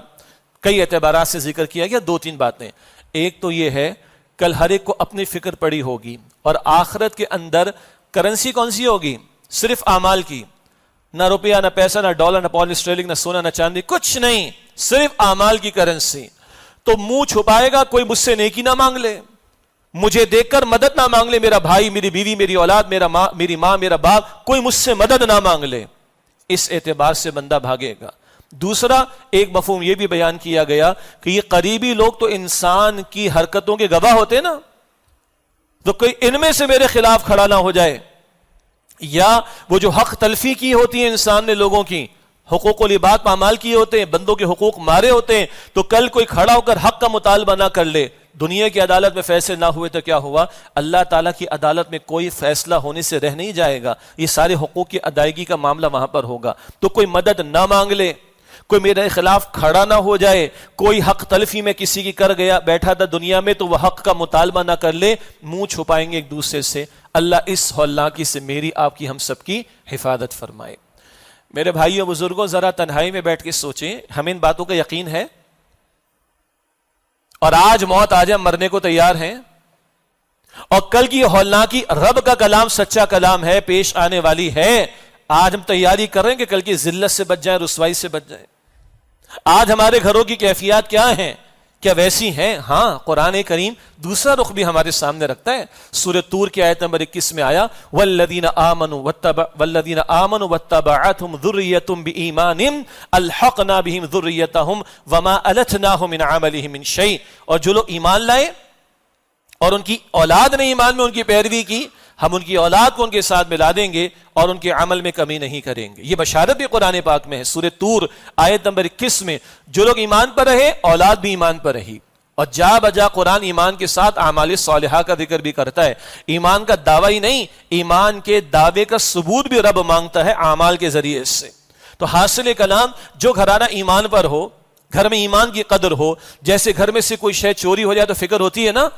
کئی اعتبارات سے ذکر کیا گیا. 2-3 باتیں. ایک تو یہ ہے, کل ہر ایک کو اپنی فکر پڑی ہوگی, اور آخرت کے اندر کرنسی کون سی ہوگی؟ صرف اعمال کی. نہ روپیہ, نہ پیسہ, نہ ڈالر, نہ پاؤنڈ اسٹرلنگ, نہ سونا, نہ چاندی, کچھ نہیں, صرف اعمال کی کرنسی. تو منہ چھپائے گا, کوئی مجھ سے نیکی نہ مانگ لے, مجھے دیکھ کر مدد نہ مانگ لے, میرا بھائی, میری بیوی, میری اولاد, میری ماں, میرا باپ, کوئی مجھ سے مدد نہ مانگ لے. اس اعتبار سے بندہ بھاگے گا. دوسرا ایک مفہوم یہ بھی بیان کیا گیا کہ یہ قریبی لوگ تو انسان کی حرکتوں کے گواہ ہوتے ہیں نا, تو کوئی ان میں سے میرے خلاف کھڑا نہ ہو جائے. یا وہ جو حق تلفی کی ہوتی ہے انسان نے لوگوں کی, حقوق و لباد پامال کیے ہوتے ہیں, بندوں کے حقوق مارے ہوتے ہیں, تو کل کوئی کھڑا ہو کر حق کا مطالبہ نہ کر لے. دنیا کی عدالت میں فیصلے نہ ہوئے تو کیا ہوا؟ اللہ تعالیٰ کی عدالت میں کوئی فیصلہ ہونے سے رہ نہیں جائے گا. یہ سارے حقوق کی ادائیگی کا معاملہ وہاں پر ہوگا. تو کوئی مدد نہ مانگ لے, کوئی میرے خلاف کھڑا نہ ہو جائے, کوئی حق تلفی میں کسی کی کر گیا بیٹھا تھا دنیا میں تو وہ حق کا مطالبہ نہ کر لے. منہ چھپائیں گے ایک دوسرے سے. اللہ اس ہولناکی سے میری, آپ کی, ہم سب کی حفاظت فرمائے. میرے بھائیوں بزرگوں, ذرا تنہائی میں بیٹھ کے سوچیں, ہمیں ان باتوں کا یقین ہے؟ اور آج موت آ جائے, مرنے کو تیار ہیں, اور کل کی ہولناکی رب کا کلام سچا کلام ہے, پیش آنے والی ہے. آج ہم تیاری کر رہے ہیں کہ کل کی ذلت سے بچ جائیں, رسوائی سے بچ جائیں. آج ہمارے گھروں کی کیفیات کیا ہیں؟ کیا ویسی ہیں؟ ہاں, قرآن کریم دوسرا رخ بھی ہمارے سامنے رکھتا ہے. سورہ طور کی آیت نمبر 21 میں آیا, والذین آمنوا واتبعتهم ذریتهم بایمان الحقنا بهم ذریتهم وما التناهم من عملهم من شیء. اور جو لوگ ایمان لائے اور ان کی اولاد نے ایمان میں ان کی پیروی کی, ہم ان کی اولاد کو ان کے ساتھ ملا دیں گے اور ان کے عمل میں کمی نہیں کریں گے. یہ بشارت بھی قرآن پاک میں ہے. سورہ طور آیت نمبر 21 میں جو لوگ ایمان پر رہے, اولاد بھی ایمان پر رہی. اور جا بجا قرآن ایمان کے ساتھ اعمال صالحہ کا ذکر بھی کرتا ہے. ایمان کا دعویٰ ہی نہیں, ایمان کے دعوے کا ثبوت بھی رب مانگتا ہے اعمال کے ذریعے سے. تو حاصل کلام, جو گھرانہ ایمان پر ہو, گھر میں ایمان کی قدر ہو, جیسے گھر میں سے کوئی شے چوری ہو جائے تو فکر ہوتی ہے نا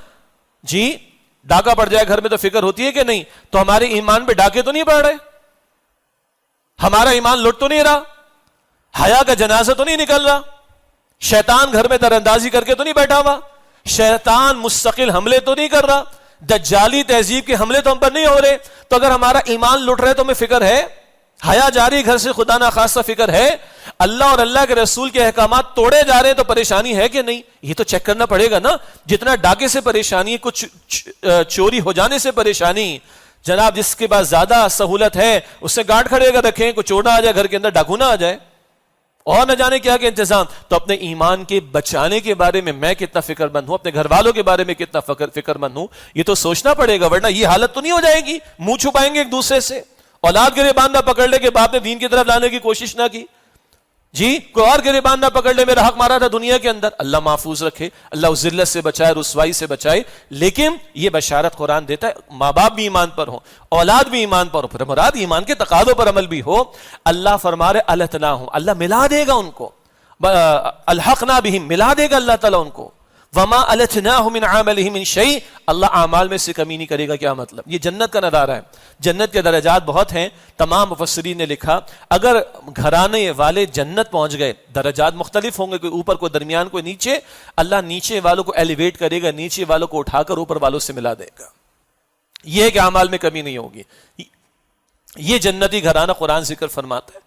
جی, ڈاکہ پڑ جائے گھر میں تو فکر ہوتی ہے کہ نہیں؟ تو ہمارے ایمان پہ ڈاکے تو نہیں پڑ رہے, ہمارا ایمان لٹ تو نہیں رہا, حیا کا جنازہ تو نہیں نکل رہا, شیطان گھر میں در اندازی کر کے تو نہیں بیٹھا ہوا, شیطان مستقل حملے تو نہیں کر رہا, دجالی تہذیب کے حملے تو ہم پر نہیں ہو رہے. تو اگر ہمارا ایمان لٹ رہے تو ہمیں فکر ہے, حیا جاری گھر سے خدا نہ خاصہ فکر ہے, اللہ اور اللہ کے رسول کے احکامات توڑے جا رہے ہیں تو پریشانی ہے کہ نہیں؟ یہ تو چیک کرنا پڑے گا نا. جتنا ڈاکے سے پریشانی, کچھ چوری ہو جانے سے پریشانی, جناب جس کے پاس زیادہ سہولت ہے اس سے گارڈ کھڑے کر رکھیں, کوئی چور نہ آ جائے گھر کے اندر, ڈاکو نہ آ جائے, اور نہ جانے کیا کہ انتظام. تو اپنے ایمان کے بچانے کے بارے میں کتنا فکر مند ہوں, اپنے گھر والوں کے بارے میں کتنا فکر مند ہوں, یہ تو سوچنا پڑے گا, ورنہ یہ حالت تو نہیں ہو جائے گی. منہ چھپائیں گے ایک دوسرے سے, اولاد گرے باندھا پکڑ لے کے باپ نے دین کی طرف لانے کی کوشش نہ کی, جی کوئی اور گریبان نہ پکڑ لے، میرا حق مارا تھا دنیا کے اندر، اللہ محفوظ رکھے، اللہ اس ذلت سے بچائے، رسوائی سے بچائے. لیکن یہ بشارت قرآن دیتا ہے ماں باپ بھی ایمان پر ہو، اولاد بھی ایمان پر ہو، پھر مراد ایمان کے تقاضوں پر عمل بھی ہو. اللہ فرما رہے التناہم، اللہ ملا دے گا ان کو، الحقنا بہم، ملا دے گا اللہ تعالیٰ ان کو. وما التناہ من عملہ من شیء، اللہ اعمال میں سے کمی نہیں کرے گا. کیا مطلب؟ یہ جنت کا نظارہ ہے. جنت کے درجات بہت ہیں. تمام مفسرین نے لکھا اگر گھرانے والے جنت پہنچ گئے، درجات مختلف ہوں گے، کوئی اوپر کوئی درمیان کوئی نیچے، اللہ نیچے والوں کو ایلیویٹ کرے گا، نیچے والوں کو اٹھا کر اوپر والوں سے ملا دے گا. یہ کہ اعمال میں کمی نہیں ہوگی. یہ جنتی گھرانہ قرآن ذکر فرماتا ہے.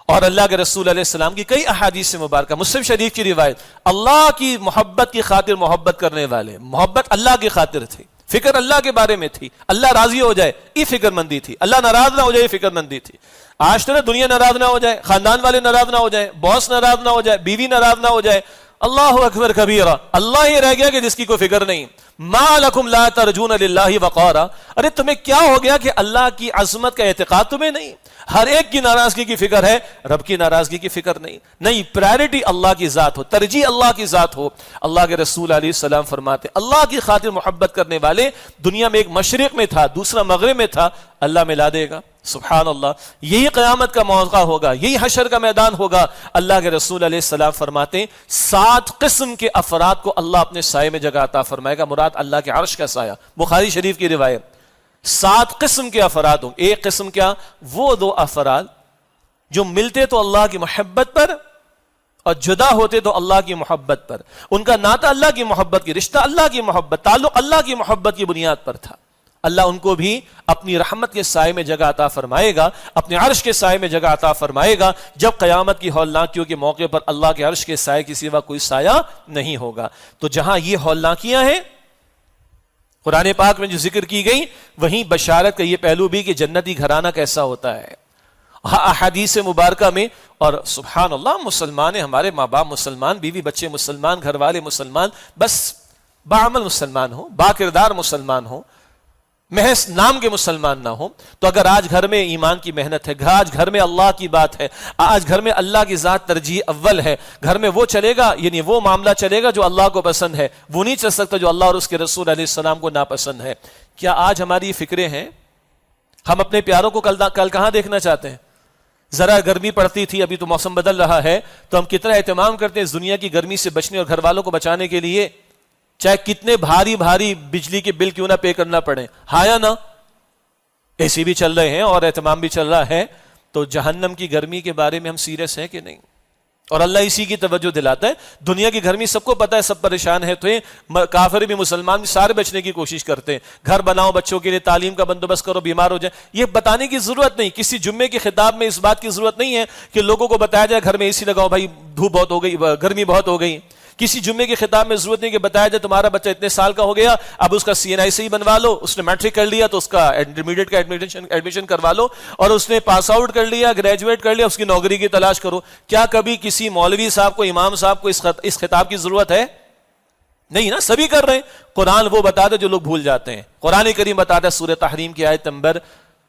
اور اللہ کے رسول علیہ السلام کی کئی احادیث مبارکہ، مسلم شریف کی روایت، اللہ کی محبت کی خاطر محبت کرنے والے، محبت اللہ کی خاطر تھی، فکر اللہ کے بارے میں تھی، اللہ راضی ہو جائے یہ فکر مندی تھی، اللہ ناراض نہ ہو جائے یہ فکر مندی تھی. آج تو نا دنیا ناراض نہ ہو جائے، خاندان والے ناراض نہ ہو جائے، باس ناراض نہ ہو جائے، بیوی ناراض نہ ہو جائے. اللہ اکبر کبیرہ، اللہ ہی رہ گیا کہ جس کی کوئی فکر نہیں. ما لکم لا ترجون للہ وقارا، ارے تمہیں کیا ہو گیا کہ اللہ کی عظمت کا اعتقاد تمہیں نہیں؟ ہر ایک کی ناراضگی کی فکر ہے، رب کی ناراضگی کی فکر نہیں. نہیں، پرائرٹی اللہ کی ذات ہو، ترجیح اللہ کی ذات ہو. اللہ کے رسول علیہ السلام فرماتے اللہ کی خاطر محبت کرنے والے، دنیا میں ایک مشرق میں تھا دوسرا مغرب میں تھا، اللہ ملا دے گا. سبحان اللہ. یہی قیامت کا موقع ہوگا، یہی حشر کا میدان ہوگا. اللہ کے رسول علیہ السلام فرماتے ہیں 7 قسم کے افراد کو اللہ اپنے سائے میں جگہ عطا فرمائے گا. مراد اللہ کے عرش کا سایہ، بخاری شریف کی روایت. 7 قسم کے افراد ہوں. ایک قسم کیا؟ وہ 2 افراد جو ملتے تو اللہ کی محبت پر اور جدا ہوتے تو اللہ کی محبت پر. ان کا ناطہ اللہ کی محبت کی، رشتہ اللہ کی محبت، تعلق اللہ کی محبت کی بنیاد پر تھا. اللہ ان کو بھی اپنی رحمت کے سائے میں جگہ عطا فرمائے گا، اپنے عرش کے سائے میں جگہ عطا فرمائے گا. جب قیامت کی ہولناکیوں کے موقع پر اللہ کے عرش کے سائے کے سوا کوئی سایہ نہیں ہوگا. تو جہاں یہ ہولناکیاں ہیں قرآن پاک میں جو ذکر کی گئی، وہیں بشارت کا یہ پہلو بھی کہ جنتی گھرانہ کیسا ہوتا ہے. احادیث مبارکہ میں، اور سبحان اللہ مسلمان ہیں، ہمارے ماں باپ مسلمان، بیوی بچے مسلمان، گھر والے مسلمان، بس بعمل مسلمان ہوں، با کردار مسلمان ہوں، محض نام کے مسلمان نہ ہوں. تو اگر آج گھر میں ایمان کی محنت ہے، آج گھر میں اللہ کی بات ہے، آج گھر میں اللہ کی ذات ترجیح اول ہے، گھر میں وہ چلے گا، یعنی وہ معاملہ چلے گا جو اللہ کو پسند ہے، وہ نہیں چل سکتا جو اللہ اور اس کے رسول علیہ السلام کو ناپسند ہے. کیا آج ہماری فکریں ہیں؟ ہم اپنے پیاروں کو کل کہاں دیکھنا چاہتے ہیں؟ ذرا گرمی پڑتی تھی، ابھی تو موسم بدل رہا ہے، تو ہم کتنا اہتمام کرتے ہیں اس دنیا کی گرمی سے بچنے اور گھر والوں کو بچانے کے لیے، چاہے کتنے بھاری بجلی کے بل کیوں نہ پے کرنا پڑے. ہاں یا نا؟ اے سی بھی چل رہے ہیں اور اہتمام بھی چل رہا ہے. تو جہنم کی گرمی کے بارے میں ہم سیریس ہیں کہ نہیں؟ اور اللہ اسی کی توجہ دلاتا ہے. دنیا کی گرمی سب کو پتا ہے، سب پریشان ہے، تو کافر بھی مسلمان بھی سارے بچنے کی کوشش کرتے ہیں. گھر بناؤ، بچوں کے لیے تعلیم کا بندوبست کرو، بیمار ہو جائے، یہ بتانے کی ضرورت نہیں. کسی جمعے کے خطاب میں اس بات کی ضرورت نہیں ہے کہ لوگوں کو بتایا جائے گھر میں اے سی لگاؤ بھائی، دھوپ بہت ہو گئی، گرمی بہت ہو گئی. کسی جمعے کے خطاب میں ضرورت نہیں کہ بتایا جائے تمہارا بچہ اتنے سال کا ہو گیا، اب اس کا سی این آئی سے ہی بنوا لو، اس نے میٹرک کر لیا تو اس کا انٹرمیڈیٹ کا ایڈمیشن کروا لو، اور اس نے پاس آؤٹ کر لیا، گریجویٹ کر لیا، اس کی نوکری کی تلاش کرو. کیا کبھی کسی مولوی صاحب کو، امام صاحب کو اس خطاب کی ضرورت ہے؟ نہیں نا، سبھی کر رہے ہیں. قرآن وہ بتا دے جو لوگ بھول جاتے ہیں. قرآن کریم بتاتا ہے سورہ تحریم کی آیت نمبر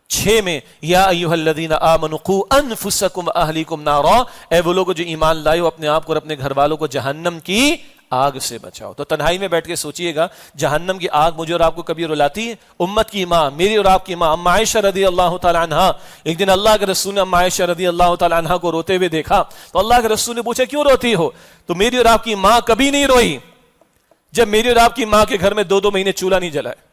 6 میں، یا ایھا الذین آمنوا قوا انفسکم واہلیکم نارا، اے وہ لوگ جو ایمان لائے ہو، اپنے آپ کو اور اپنے گھر والوں کو جہنم کی آگ سے بچاؤ. تو تنہائی میں بیٹھ کے سوچئے گا، جہنم کی آگ مجھے اور آپ کو کبھی رلاتی ہے؟ امت کی ماں، میری اور آپ کی ماں ام عائشہ رضی اللہ تعالی عنہا، ایک دن اللہ کے رسول نے ام عائشہ رضی اللہ تعالی عنہا کو روتے ہوئے دیکھا تو اللہ کے رسول نے پوچھا کیوں روتی ہو؟ تو میری اور آپ کی ماں کبھی نہیں روئی جب میری اور آپ کی ماں کے گھر میں 2 مہینے چولہا نہیں جلا ہے.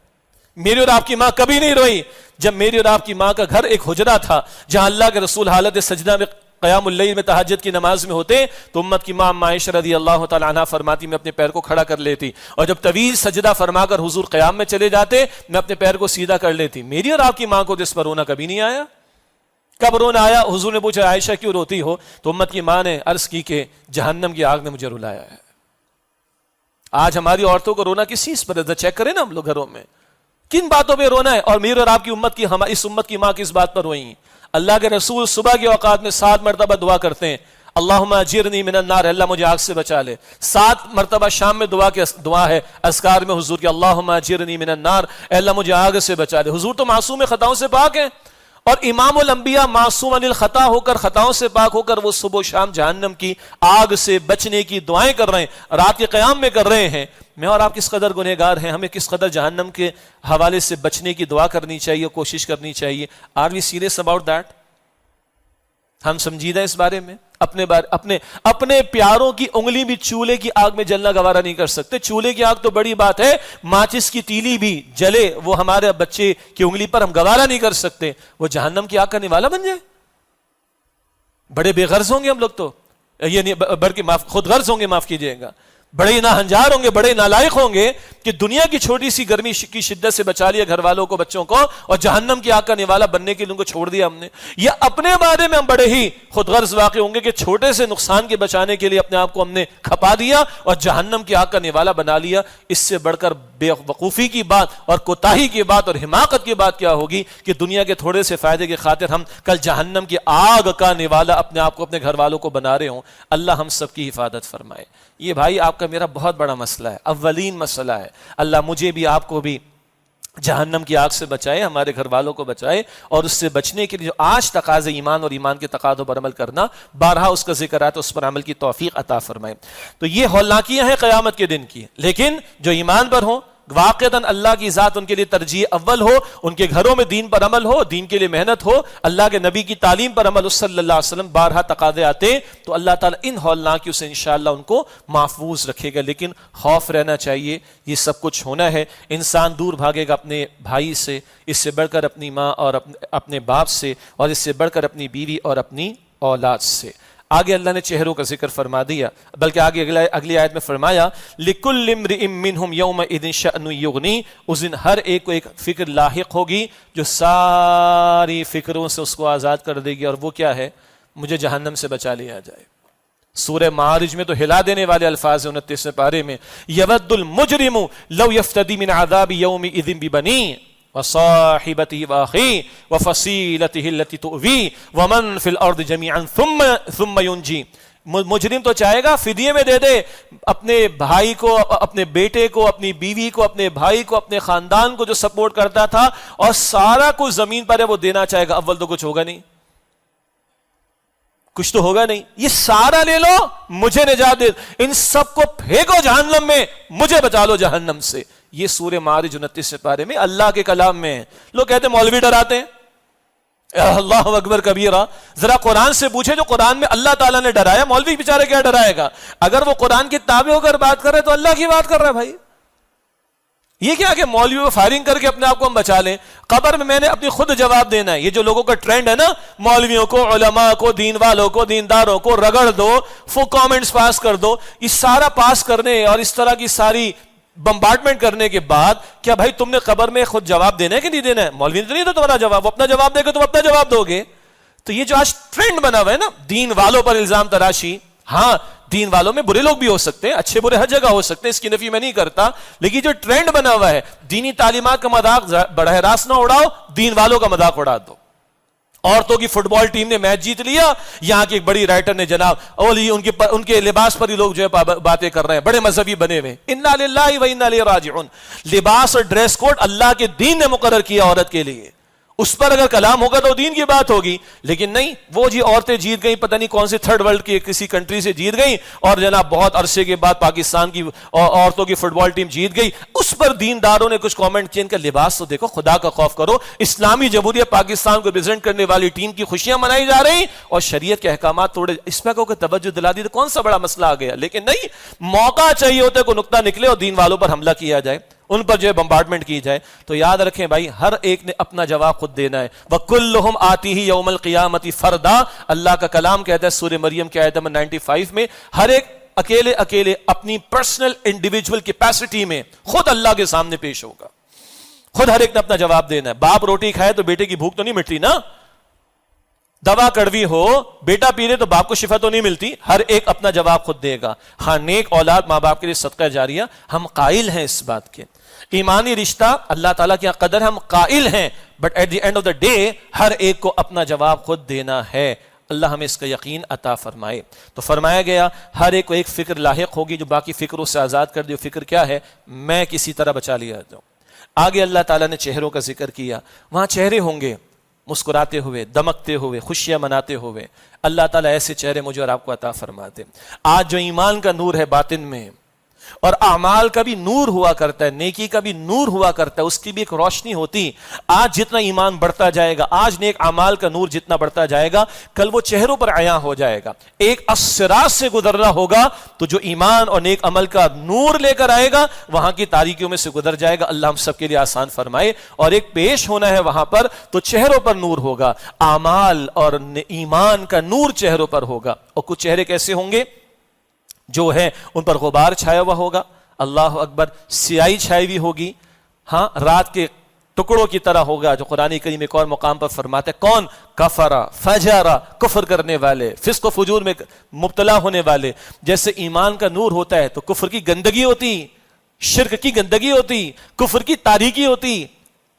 میری اور آپ کی ماں کبھی نہیں روئی جب میری اور آپ کی ماں کا گھر ایک حجرہ تھا جہاں اللہ کے رسول حالت سجدہ میں، قیام اللیل میں، تہجد کی نماز میں ہوتے تو امت کی ماں عائشہ رضی اللہ تعالی عنہا فرماتی میں اپنے پیر کو کھڑا کر لیتی، اور جب طویل سجدہ فرما کر حضور قیام میں چلے جاتے میں اپنے پیر کو سیدھا کر لیتی. میری اور آپ کی ماں کو جس پر رونا کبھی نہیں آیا. کب رونا آیا؟ حضور نے پوچھا عائشہ کیوں روتی ہو؟ تو امت کی ماں نے عرض کی کہ جہنم کی آگ نے مجھے رلایا ہے. آج ہماری عورتوں کو رونا کس چیز پر ہے؟ چیک کریں نا ہم لوگ گھروں میں کن باتوں پہ رونا ہے. اور میری اور آپ کی امت کی، اس امت کی ماں کس بات پر روئی؟ اللہ کے رسول صبح کے اوقات میں 7 مرتبہ دعا کرتے ہیں، اللہم اجرنی من النار، اللہ مجھے آگ سے بچا لے. 7 مرتبہ شام میں دعا ہے اذکار میں حضور کی، اللہم اجرنی من النار، اللہ مجھے آگ سے بچا لے. حضور تو معصوم خطاؤں سے پاک ہیں، اور امام الانبیاء معصوم عن الخطا ہو کر، خطاؤں سے پاک ہو کر وہ صبح و شام جہنم کی آگ سے بچنے کی دعائیں کر رہے ہیں، رات کے قیام میں کر رہے ہیں. میں اور آپ کس قدر گنہگار ہیں، ہمیں کس قدر جہنم کے حوالے سے بچنے کی دعا کرنی چاہیے، کوشش کرنی چاہیے. Are we serious about that? ہم سمجھیدہ اس بارے میں؟ اپنے پیاروں کی انگلی بھی چولہے کی آگ میں جلنا گوارا نہیں کر سکتے. چولہے کی آگ تو بڑی بات ہے، ماچس کی تیلی بھی جلے وہ ہمارے بچے کی انگلی پر ہم گوارا نہیں کر سکتے، وہ جہنم کی آگ کا نوالا بن جائے. بڑے بے غرض ہوں گے ہم لوگ تو، یہ نہیں بلکہ خود غرض ہوں گے، معاف کیجیے گا، بڑے ناہنجار ہوں گے، بڑے نالائق ہوں گے کہ دنیا کی چھوٹی سی گرمی کی شدت سے بچا لیا گھر والوں کو، بچوں کو، اور جہنم کی آگ کا نوالا بننے کے لیے ان کو چھوڑ دیا ہم نے. یا اپنے بارے میں ہم بڑے ہی خود غرض واقع ہوں گے کہ چھوٹے سے نقصان کے بچانے کے لیے اپنے آپ کو ہم نے کھپا دیا اور جہنم کی آگ کا نوالا بنا لیا. اس سے بڑھ کر بے وقوفی کی بات اور کوتاہی کی بات اور حماقت کی بات کیا ہوگی کہ دنیا کے تھوڑے سے فائدے کی خاطر ہم کل جہنم کی آگ کا نوالا اپنے آپ کو، اپنے گھر والوں کو بنا رہے ہوں. اللہ ہم سب کی حفاظت فرمائے. یہ بھائی آپ کا میرا بہت بڑا مسئلہ ہے، اولین مسئلہ ہے. اللہ مجھے بھی آپ کو بھی جہنم کی آگ سے بچائے، ہمارے گھر والوں کو بچائے، اور اس سے بچنے کے لیے جو آج تقاضے ایمان اور ایمان کے تقاضوں پر عمل کرنا، بارہا اس کا ذکر آتا ہے، اس پر عمل کی توفیق عطا فرمائے. تو یہ ہولناکیاں ہیں قیامت کے دن کی، لیکن جو ایمان پر ہوں، واقعتاً اللہ کی ذات ان کے لیے ترجیح اول ہو، ان کے گھروں میں دین پر عمل ہو، دین کے لیے محنت ہو، اللہ کے نبی کی تعلیم پر عمل صلی اللہ علیہ وسلم، بارہا تقاضے آتے، تو اللہ تعالیٰ ان ہولناکیوں سے انشاءاللہ ان کو محفوظ رکھے گا. لیکن خوف رہنا چاہیے، یہ سب کچھ ہونا ہے. انسان دور بھاگے گا اپنے بھائی سے، اس سے بڑھ کر اپنی ماں اور اپنے باپ سے، اور اس سے بڑھ کر اپنی بیوی اور اپنی اولاد سے. آگے اللہ نے چہروں کا ذکر فرما دیا، بلکہ آگے اگلی آیت میں فرمایا لِكُلِّ امْرِئٍ مِّنْهُمْ يَوْمَئِذٍ شَأْنٌ يُغْنِيهِ. اس دن ہر ایک کو ایک فکر لاحق ہوگی جو ساری فکروں سے اس کو آزاد کر دے گی، اور وہ کیا ہے؟ مجھے جہنم سے بچا لیا جائے. سورہ معارج میں تو ہلا دینے والے الفاظ ہیں 29ویں پارے میں، يَوَدُّ الْمُجْرِمُ لَوْ يَفْتَدِي مِنْ عَذَابِ يَوْمِئِذٍ بِبَنِيهِ وصاحبته واخيه وفصيلته التي تؤويه ومن في الارض جميعا ثم ينجي. مجرم تو چاہے گا فدیے میں دے دے اپنے بھائی کو، اپنے بیٹے کو، اپنی بیوی کو، اپنے بھائی کو، اپنے خاندان کو جو سپورٹ کرتا تھا، اور سارا کچھ زمین پر ہے وہ دینا چاہے گا. اول تو کچھ ہوگا نہیں، کچھ تو ہوگا نہیں، یہ سارا لے لو مجھے نجات دے، ان سب کو پھینکو جہنم میں، مجھے بچا لو جہنم سے. یہ سورہ معارج 29 پارے میں اللہ کے کلام میں ہے. لوگ کہتے ہیں مولوی ڈراتے ہیں، اللہ اکبر کبیرہ. ذرا قرآن سے پوچھے جو قرآن میں اللہ تعالیٰ نے ڈرایا، مولوی بیچارے کیا ڈرائے گا؟ اگر وہ قرآن کے تابع ہو کر بات کر رہے تو اللہ کی بات کر رہا ہے بھائی. یہ کیا کہ مولوی کو فائرنگ کر کے اپنے آپ کو ہم بچا لیں؟ قبر میں نے اپنی خود جواب دینا ہے. یہ جو لوگوں کا ٹرینڈ ہے نا، مولویوں کو، علماء کو، دین والوں کو، دینداروں کو رگڑ دو، کامنٹس پاس کر دو، یہ سارا پاس کرنے اور اس طرح کی ساری بمبارڈمنٹ کرنے کے بعد کیا بھائی تم نے قبر میں خود جواب دینا ہے کہ نہیں دینا ہے؟ مولوی نے تو نہیں تھا تمہارا جواب، وہ اپنا جواب دے گا، تم اپنا جواب دو گے. تو یہ جو آج ٹرینڈ بنا ہوا ہے نا، دین والوں پر الزام تراشی، ہاں دین والوں میں برے لوگ بھی ہو سکتے ہیں، اچھے برے ہر جگہ ہو سکتے ہیں، اس کی نفی میں نہیں کرتا، لیکن جو ٹرینڈ بنا ہوا ہے دینی تعلیمات کا مذاق براہ راست نہ اڑاؤ، دین والوں کا مذاق اڑا دو. عورتوں کی فٹ بال ٹیم نے میچ جیت لیا، یہاں کی ایک بڑی رائٹر نے جناب ان کے لباس پر ہی لوگ جو ہے باتیں کر رہے ہیں، بڑے مذہبی بنے ہوئے. انا للہ و انا الیہ راجعون. لباس اور ڈریس کوڈ اللہ کے دین نے مقرر کیا عورت کے لیے، اس پر اگر کلام ہوگا تو دین کی بات ہوگی. لیکن نہیں، وہ جی عورتیں جیت گئیں، پتہ نہیں کون سی تھرڈ ورلڈ کی کسی کنٹری سے جیت گئیں، اور جناب بہت عرصے کے بعد پاکستان کی عورتوں کی فٹ بال ٹیم جیت گئی. اس پر دینداروں نے کچھ کامنٹ کیے، ان کا لباس تو دیکھو، خدا کا خوف کرو. اسلامی جمہوریہ پاکستان کو ریپرزینٹ کرنے والی ٹیم کی خوشیاں منائی جا رہی اور شریعت کے احکامات توڑے. اس پہ کو توجہ دلا دی تو کون سا بڑا مسئلہ آ گیا؟ لیکن نہیں، موقع چاہیے ہوتا ہے کوئی نقطہ نکلے اور دین والوں پر حملہ کیا جائے، ان پر جو ہے بمبارڈمنٹ کی جائے. تو یاد رکھیں بھائی، ہر ایک نے اپنا جواب خود دینا ہے. وَكُلُّهُمْ آتِهِ يَوْمَ الْقِيَامَةِ فَرْدًا. اللہ کا کلام کہتا ہے سورہ مریم کی آیت نمبر 95 میں، ہر ایک اکیلے اپنی پرسنل انڈیویجول کیپیسٹی میں خود اللہ کے سامنے پیش ہوگا. خود ہر ایک نے اپنا جواب دینا ہے. باپ روٹی کھائے تو بیٹے کی بھوک تو نہیں مٹتی نا، دوا کڑوی ہو بیٹا پی لے تو باپ کو شفا تو نہیں ملتی. ہر ایک اپنا جواب خود دے گا. ہاں نیک اولاد ماں باپ کے لیے صدقہ جاریہ، ہم قائل ہیں اس بات کے. ایمانی رشتہ اللہ تعالیٰ کی قدر ہم قائل ہیں، but at the end of the day ہر ایک کو اپنا جواب خود دینا ہے. اللہ ہمیں اس کا یقین عطا فرمائے. تو فرمایا گیا ہر ایک کو ایک فکر لاحق ہوگی جو باقی فکروں سے آزاد کر دے. فکر کیا ہے؟ میں کسی طرح بچا لیا جاؤں. آگے اللہ تعالیٰ نے چہروں کا ذکر کیا. وہاں چہرے ہوں گے مسکراتے ہوئے، دمکتے ہوئے، خوشیاں مناتے ہوئے. اللہ تعالیٰ ایسے چہرے مجھے اور آپ کو عطا فرماتے. آج جو ایمان کا نور ہے باطن میں، اور اعمال کا بھی نور ہوا کرتا ہے، نیکی کا بھی نور ہوا کرتا ہے، اس کی بھی ایک روشنی ہوتی. آج جتنا ایمان بڑھتا جائے گا، آج نیک اعمال کا نور جتنا بڑھتا جائے گا، کل وہ چہروں پر عیاں ہو جائے گا. ایک الصراط سے گزرنا ہوگا تو جو ایمان اور نیک عمل کا نور لے کر آئے گا وہاں کی تاریکیوں میں سے گزر جائے گا. اللہ ہم سب کے لیے آسان فرمائے. اور ایک پیش ہونا ہے وہاں پر تو چہروں پر نور ہوگا، اعمال اور ایمان کا نور چہروں پر ہوگا. اور کچھ چہرے کیسے ہوں گے جو ہے ان پر غبار چھایا ہوا ہوگا، اللہ اکبر، سیاہی چھائی ہوئی ہوگی، ہاں، رات کے ٹکڑوں کی طرح ہوگا. جو قرآن کریم ایک اور مقام پر فرماتا ہے کون؟ کفرا فجرا، کفر کرنے والے، فسق و فجور میں مبتلا ہونے والے. جیسے ایمان کا نور ہوتا ہے تو کفر کی گندگی ہوتی، شرک کی گندگی ہوتی، کفر کی تاریکی ہوتی،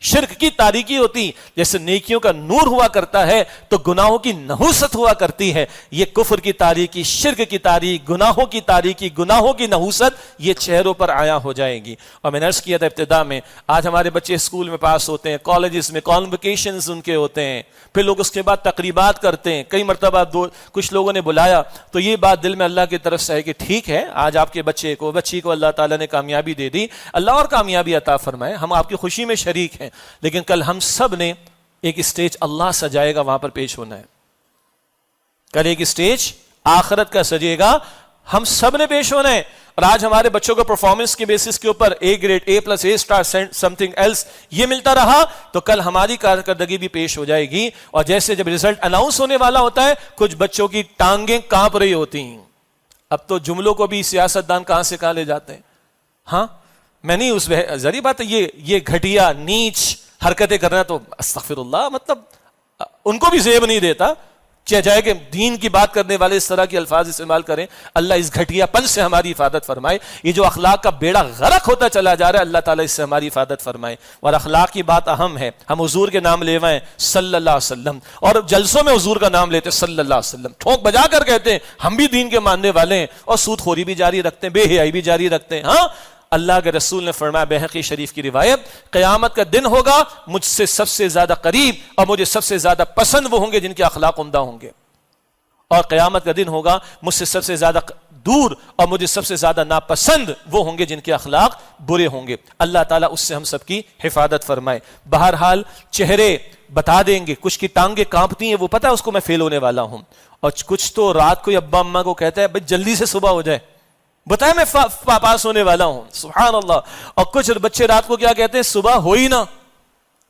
شرک کی تاریکی ہوتی. جیسے نیکیوں کا نور ہوا کرتا ہے تو گناہوں کی نحوست ہوا کرتی ہے. یہ کفر کی تاریکی، شرک کی تاریکی، گناہوں کی تاریکی، گناہوں کی نحوست یہ چہروں پر عیاں ہو جائے گی. اور میں نے عرض کیا تھا ابتدا میں، آج ہمارے بچے اسکول میں پاس ہوتے ہیں، کالجز میں کانوکیشنز ان کے ہوتے ہیں، پھر لوگ اس کے بعد تقریبات کرتے ہیں. کئی مرتبہ کچھ لوگوں نے بلایا تو یہ بات دل میں اللہ کی طرف سے ہے کہ ٹھیک ہے، آج آپ کے بچے کو، بچی کو اللہ تعالیٰ نے کامیابی دے دی، اللہ اور کامیابی عطا فرمائے، ہم آپ کی خوشی میں شریک ہیں. لیکن کل ہم سب نے ایک اسٹیج اللہ سجائے گا، وہاں پر پیش ہونا ہے. کل ایک اسٹیج آخرت کا سجے گا، ہم سب نے پیش ہونا ہے. اور آج ہمارے بچوں کو پرفارمنس کے بیسس کے اوپر A grade, A plus, A star, something else یہ ملتا رہا تو کل ہماری کارکردگی بھی پیش ہو جائے گی. اور جیسے جب رزلٹ اناؤنس ہونے والا ہوتا ہے کچھ بچوں کی ٹانگیں کانپ رہی ہوتی ہیں. اب تو جملوں کو بھی سیاستدان کہاں سے کہاں لے جاتے ہیں. ہاں، میں نہیں، اس ذریعہ بات ہے یہ گھٹیا نیچ حرکتیں کرنا تو استغفر اللہ، مطلب ان کو بھی زیب نہیں دیتا. چاہے کہ دین کی بات کرنے والے اس طرح کے الفاظ استعمال کریں. اللہ اس گھٹیا پن سے ہماری حفاظت فرمائے. یہ جو اخلاق کا بیڑا غرق ہوتا چلا جا رہا ہے، اللہ تعالیٰ اس سے ہماری حفاظت فرمائے. اور اخلاق کی بات اہم ہے. ہم حضور کے نام لیوائیں صلی اللہ علیہ وسلم، اور جلسوں میں حضور کا نام لیتے صلی اللہ علیہ وسلم، ٹھوک بجا کر کہتے ہیں ہم بھی دین کے ماننے والے ہیں، اور سود خوری بھی جاری رکھتے ہیں، بے حیائی بھی جاری رکھتے ہیں. ہاں، اللہ کے رسول نے فرمایا، بہقی شریف کی روایت، قیامت کا دن ہوگا مجھ سے سب سے زیادہ قریب اور مجھے سب سے زیادہ پسند وہ ہوں گے جن کے اخلاق عمدہ ہوں گے، اور قیامت کا دن ہوگا مجھ سے سب سے زیادہ دور اور مجھے سب سے زیادہ ناپسند وہ ہوں گے جن کے اخلاق برے ہوں گے. اللہ تعالیٰ اس سے ہم سب کی حفاظت فرمائے. بہرحال چہرے بتا دیں گے، کچھ کی ٹانگیں کانپتی ہیں، وہ پتہ ہے اس کو میں فیل ہونے والا ہوں، اور کچھ تو رات کو ابا اماں کو کہتا ہے بھائی جلدی سے صبح ہو جائے، بتایا میں پاس ہونے والا ہوں. سبحان اللہ. اور کچھ بچے رات کو کیا کہتے ہیں، صبح ہو ہی نہ،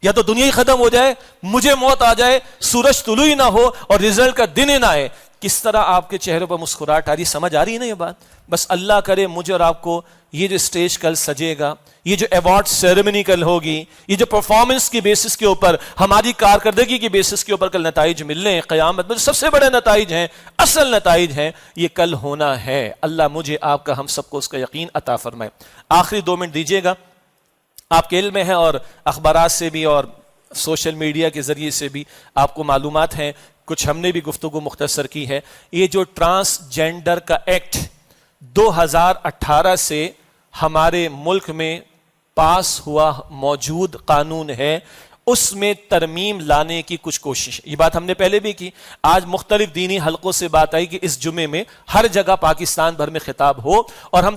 یا تو دنیا ہی ختم ہو جائے، مجھے موت آ جائے، سورج طلوع ہی نہ ہو اور رزلٹ کا دن ہی نہ آئے. کس طرح آپ کے چہروں پر مسکراہٹ آ رہی، سمجھ آ رہی ہے نا یہ بات. بس اللہ کرے مجھے اور آپ کو یہ جو اسٹیج کل سجے گا، یہ جو ایوارڈ سیریمنی کل ہوگی، یہ جو پرفارمنس کی بیسس کے اوپر، ہماری کارکردگی کی بیسس کے اوپر کل نتائج ملنے ہیں قیامت میں، سب سے بڑے نتائج ہیں، اصل نتائج ہیں، یہ کل ہونا ہے. اللہ مجھے آپ کا، ہم سب کو اس کا یقین عطا فرمائے. آخری 2 منٹ دیجیے گا. آپ کے علم میں ہے اور اخبارات سے بھی اور سوشل میڈیا کے ذریعے سے بھی آپ کو معلومات ہیں، کچھ ہم نے بھی گفتگو مختصر کی ہے. یہ جو ٹرانسجینڈر کا ایکٹ 2018 سے ہمارے ملک میں پاس ہوا موجود قانون ہے، اس میں ترمیم لانے کی کچھ کوشش. یہ بات ہم نے پہلے بھی کی. آج مختلف دینی حلقوں سے بات آئی کہ اس جمعے میں ہر جگہ پاکستان بھر میں خطاب ہو اور ہم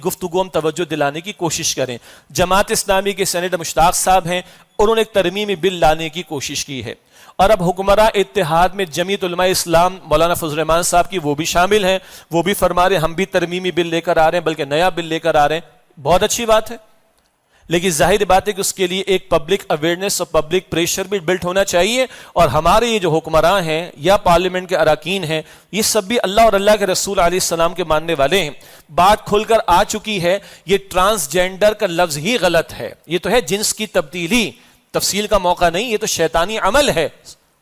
گفتگو ہم توجہ دلانے کی کوشش کریں. جماعت اسلامی کے سینیٹر مشتاق صاحب ہیں، انہوں نے ایک ترمیمی بل لانے کی کوشش کی ہے. اور اب حکمراں اتحاد میں جمعیت علماء اسلام مولانا فضل الرحمان صاحب کی وہ بھی شامل ہیں، وہ بھی فرما رہے ہیں ہم بھی ترمیمی بل لے کر آ رہے ہیں، بلکہ نیا بل لے کر آ رہے ہیں. بہت اچھی بات ہے، لیکن ظاہر بات ہے کہ اس کے لیے ایک پبلک اویئرنیس اور پبلک پریشر بھی بلٹ ہونا چاہیے. اور ہمارے یہ جو حکمراں ہیں یا پارلیمنٹ کے اراکین ہیں، یہ سب بھی اللہ اور اللہ کے رسول علیہ السلام کے ماننے والے ہیں. بات کھل کر آ چکی ہے، یہ ٹرانسجینڈر کا لفظ ہی غلط ہے. یہ تو ہے جنس کی تبدیلی، تفصیل کا موقع نہیں، یہ تو شیطانی عمل ہے،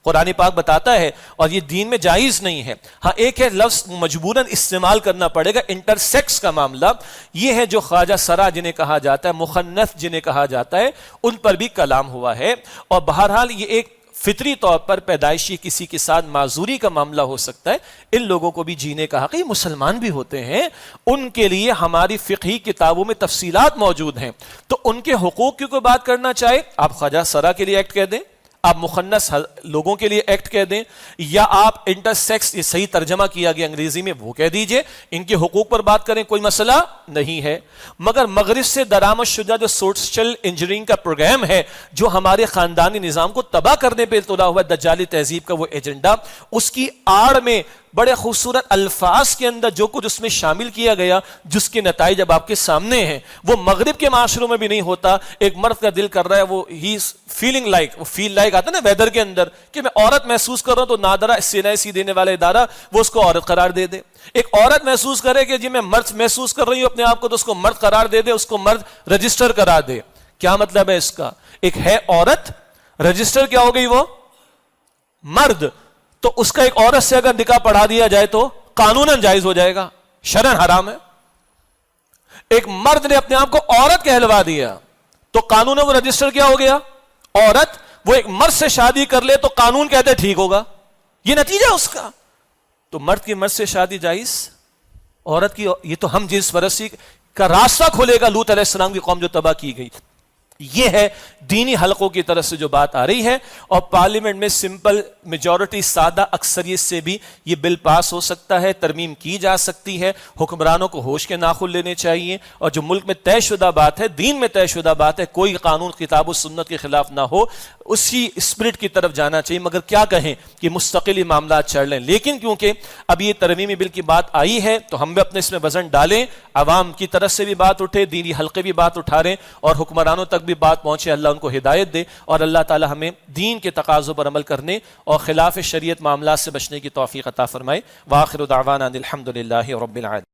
قرآن پاک بتاتا ہے، اور یہ دین میں جائز نہیں ہے. ہاں ایک ہے لفظ مجبوراً استعمال کرنا پڑے گا، انٹرسیکس کا معاملہ. یہ ہے جو خواجہ سرا جنہیں کہا جاتا ہے، مخنث جنہیں کہا جاتا ہے، ان پر بھی کلام ہوا ہے. اور بہرحال یہ ایک فطری طور پر پیدائشی کسی کے ساتھ معذوری کا معاملہ ہو سکتا ہے. ان لوگوں کو بھی جینے کا حق ہے، مسلمان بھی ہوتے ہیں، ان کے لیے ہماری فقہی کتابوں میں تفصیلات موجود ہیں. تو ان کے حقوق کی کوئی بات کرنا چاہے، آپ خواجہ سرا کے لیے ایکٹ کہہ دیں، آپ مخنث لوگوں کے لیے ایکٹ کہہ دیں، یا آپ انٹرسیکس، یہ صحیح ترجمہ کیا گیا انگریزی میں، وہ کہہ دیجئے، ان کے حقوق پر بات کریں، کوئی مسئلہ نہیں ہے۔ مگر مغرب سے درآمد شدہ جو سوشل انجینئرنگ کا پروگرام ہے، جو ہمارے خاندانی نظام کو تباہ کرنے پہ تلا ہوا ہے، دجالی تہذیب کا وہ ایجنڈا، اس کی آڑ میں بڑے خوبصورت الفاظ کے اندر جو کچھ اس میں شامل کیا گیا، جس کے نتائج اب آپ کے سامنے ہیں، وہ مغرب کے معاشروں میں بھی نہیں ہوتا۔ ایک مرد کا دل کر رہا ہے، وہ ہی فیلنگ لائک، وہ فیل لائک آتا ہے نا ویدر کے اندر، کہ میں عورت محسوس کر رہا ہوں، تو نادرا CNIC دینے والا ادارہ وہ اس کو عورت قرار دے دے۔ ایک عورت محسوس کرے کہ جی میں مرد محسوس کر رہی ہوں اپنے آپ کو، تو اس کو مرد قرار دے دے، اس کو مرد رجسٹر کرا دے۔ کیا مطلب ہے اس کا؟ ایک ہے عورت، رجسٹر کیا ہو گئی وہ مرد، تو اس کا ایک عورت سے اگر نکاح پڑھا دیا جائے تو قانوناً جائز ہو جائے گا، شرعاً حرام ہے۔ ایک مرد نے اپنے آپ کو عورت کہلوا دیا تو قانون وہ رجسٹر کیا ہو گیا عورت۔ وہ ایک مرد سے شادی کر لے تو قانون کہتے ٹھیک ہوگا، یہ نتیجہ اس کا۔ تو مرد کی مرد سے شادی جائز، عورت کی، یہ تو ہم جنس پرستی کا راستہ کھولے گا لوط علیہ السلام کی قوم جو تباہ کی گئی۔ یہ ہے دینی حلقوں کی طرف سے جو بات آ رہی ہے، اور پارلیمنٹ میں سمپل میجورٹی، سادہ اکثریت سے بھی یہ بل پاس ہو سکتا ہے، ترمیم کی جا سکتی ہے۔ حکمرانوں کو ہوش کے ناخن لینے چاہیے، اور جو ملک میں طے شدہ بات ہے، دین میں طے شدہ بات ہے، کوئی قانون کتاب و سنت کے خلاف نہ ہو، اسی اسپرٹ کی طرف جانا چاہیے۔ مگر کیا کہیں کہ مستقل ہی معاملات چل رہے ہیں، لیکن کیونکہ اب یہ ترمیمی بل کی بات آئی ہے تو ہم بھی اپنے اس میں وزن ڈالیں، عوام کی طرف سے بھی بات اٹھے، دینی حلقے بھی بات اٹھا رہے ہیں، اور حکمرانوں تک بھی بات پہنچے۔ اللہ ان کو ہدایت دے، اور اللہ تعالی ہمیں دین کے تقاضوں پر عمل کرنے اور خلاف شریعت معاملات سے بچنے کی توفیق عطا فرمائے۔ وآخر دعوانا ان الحمد للہ رب العالمین۔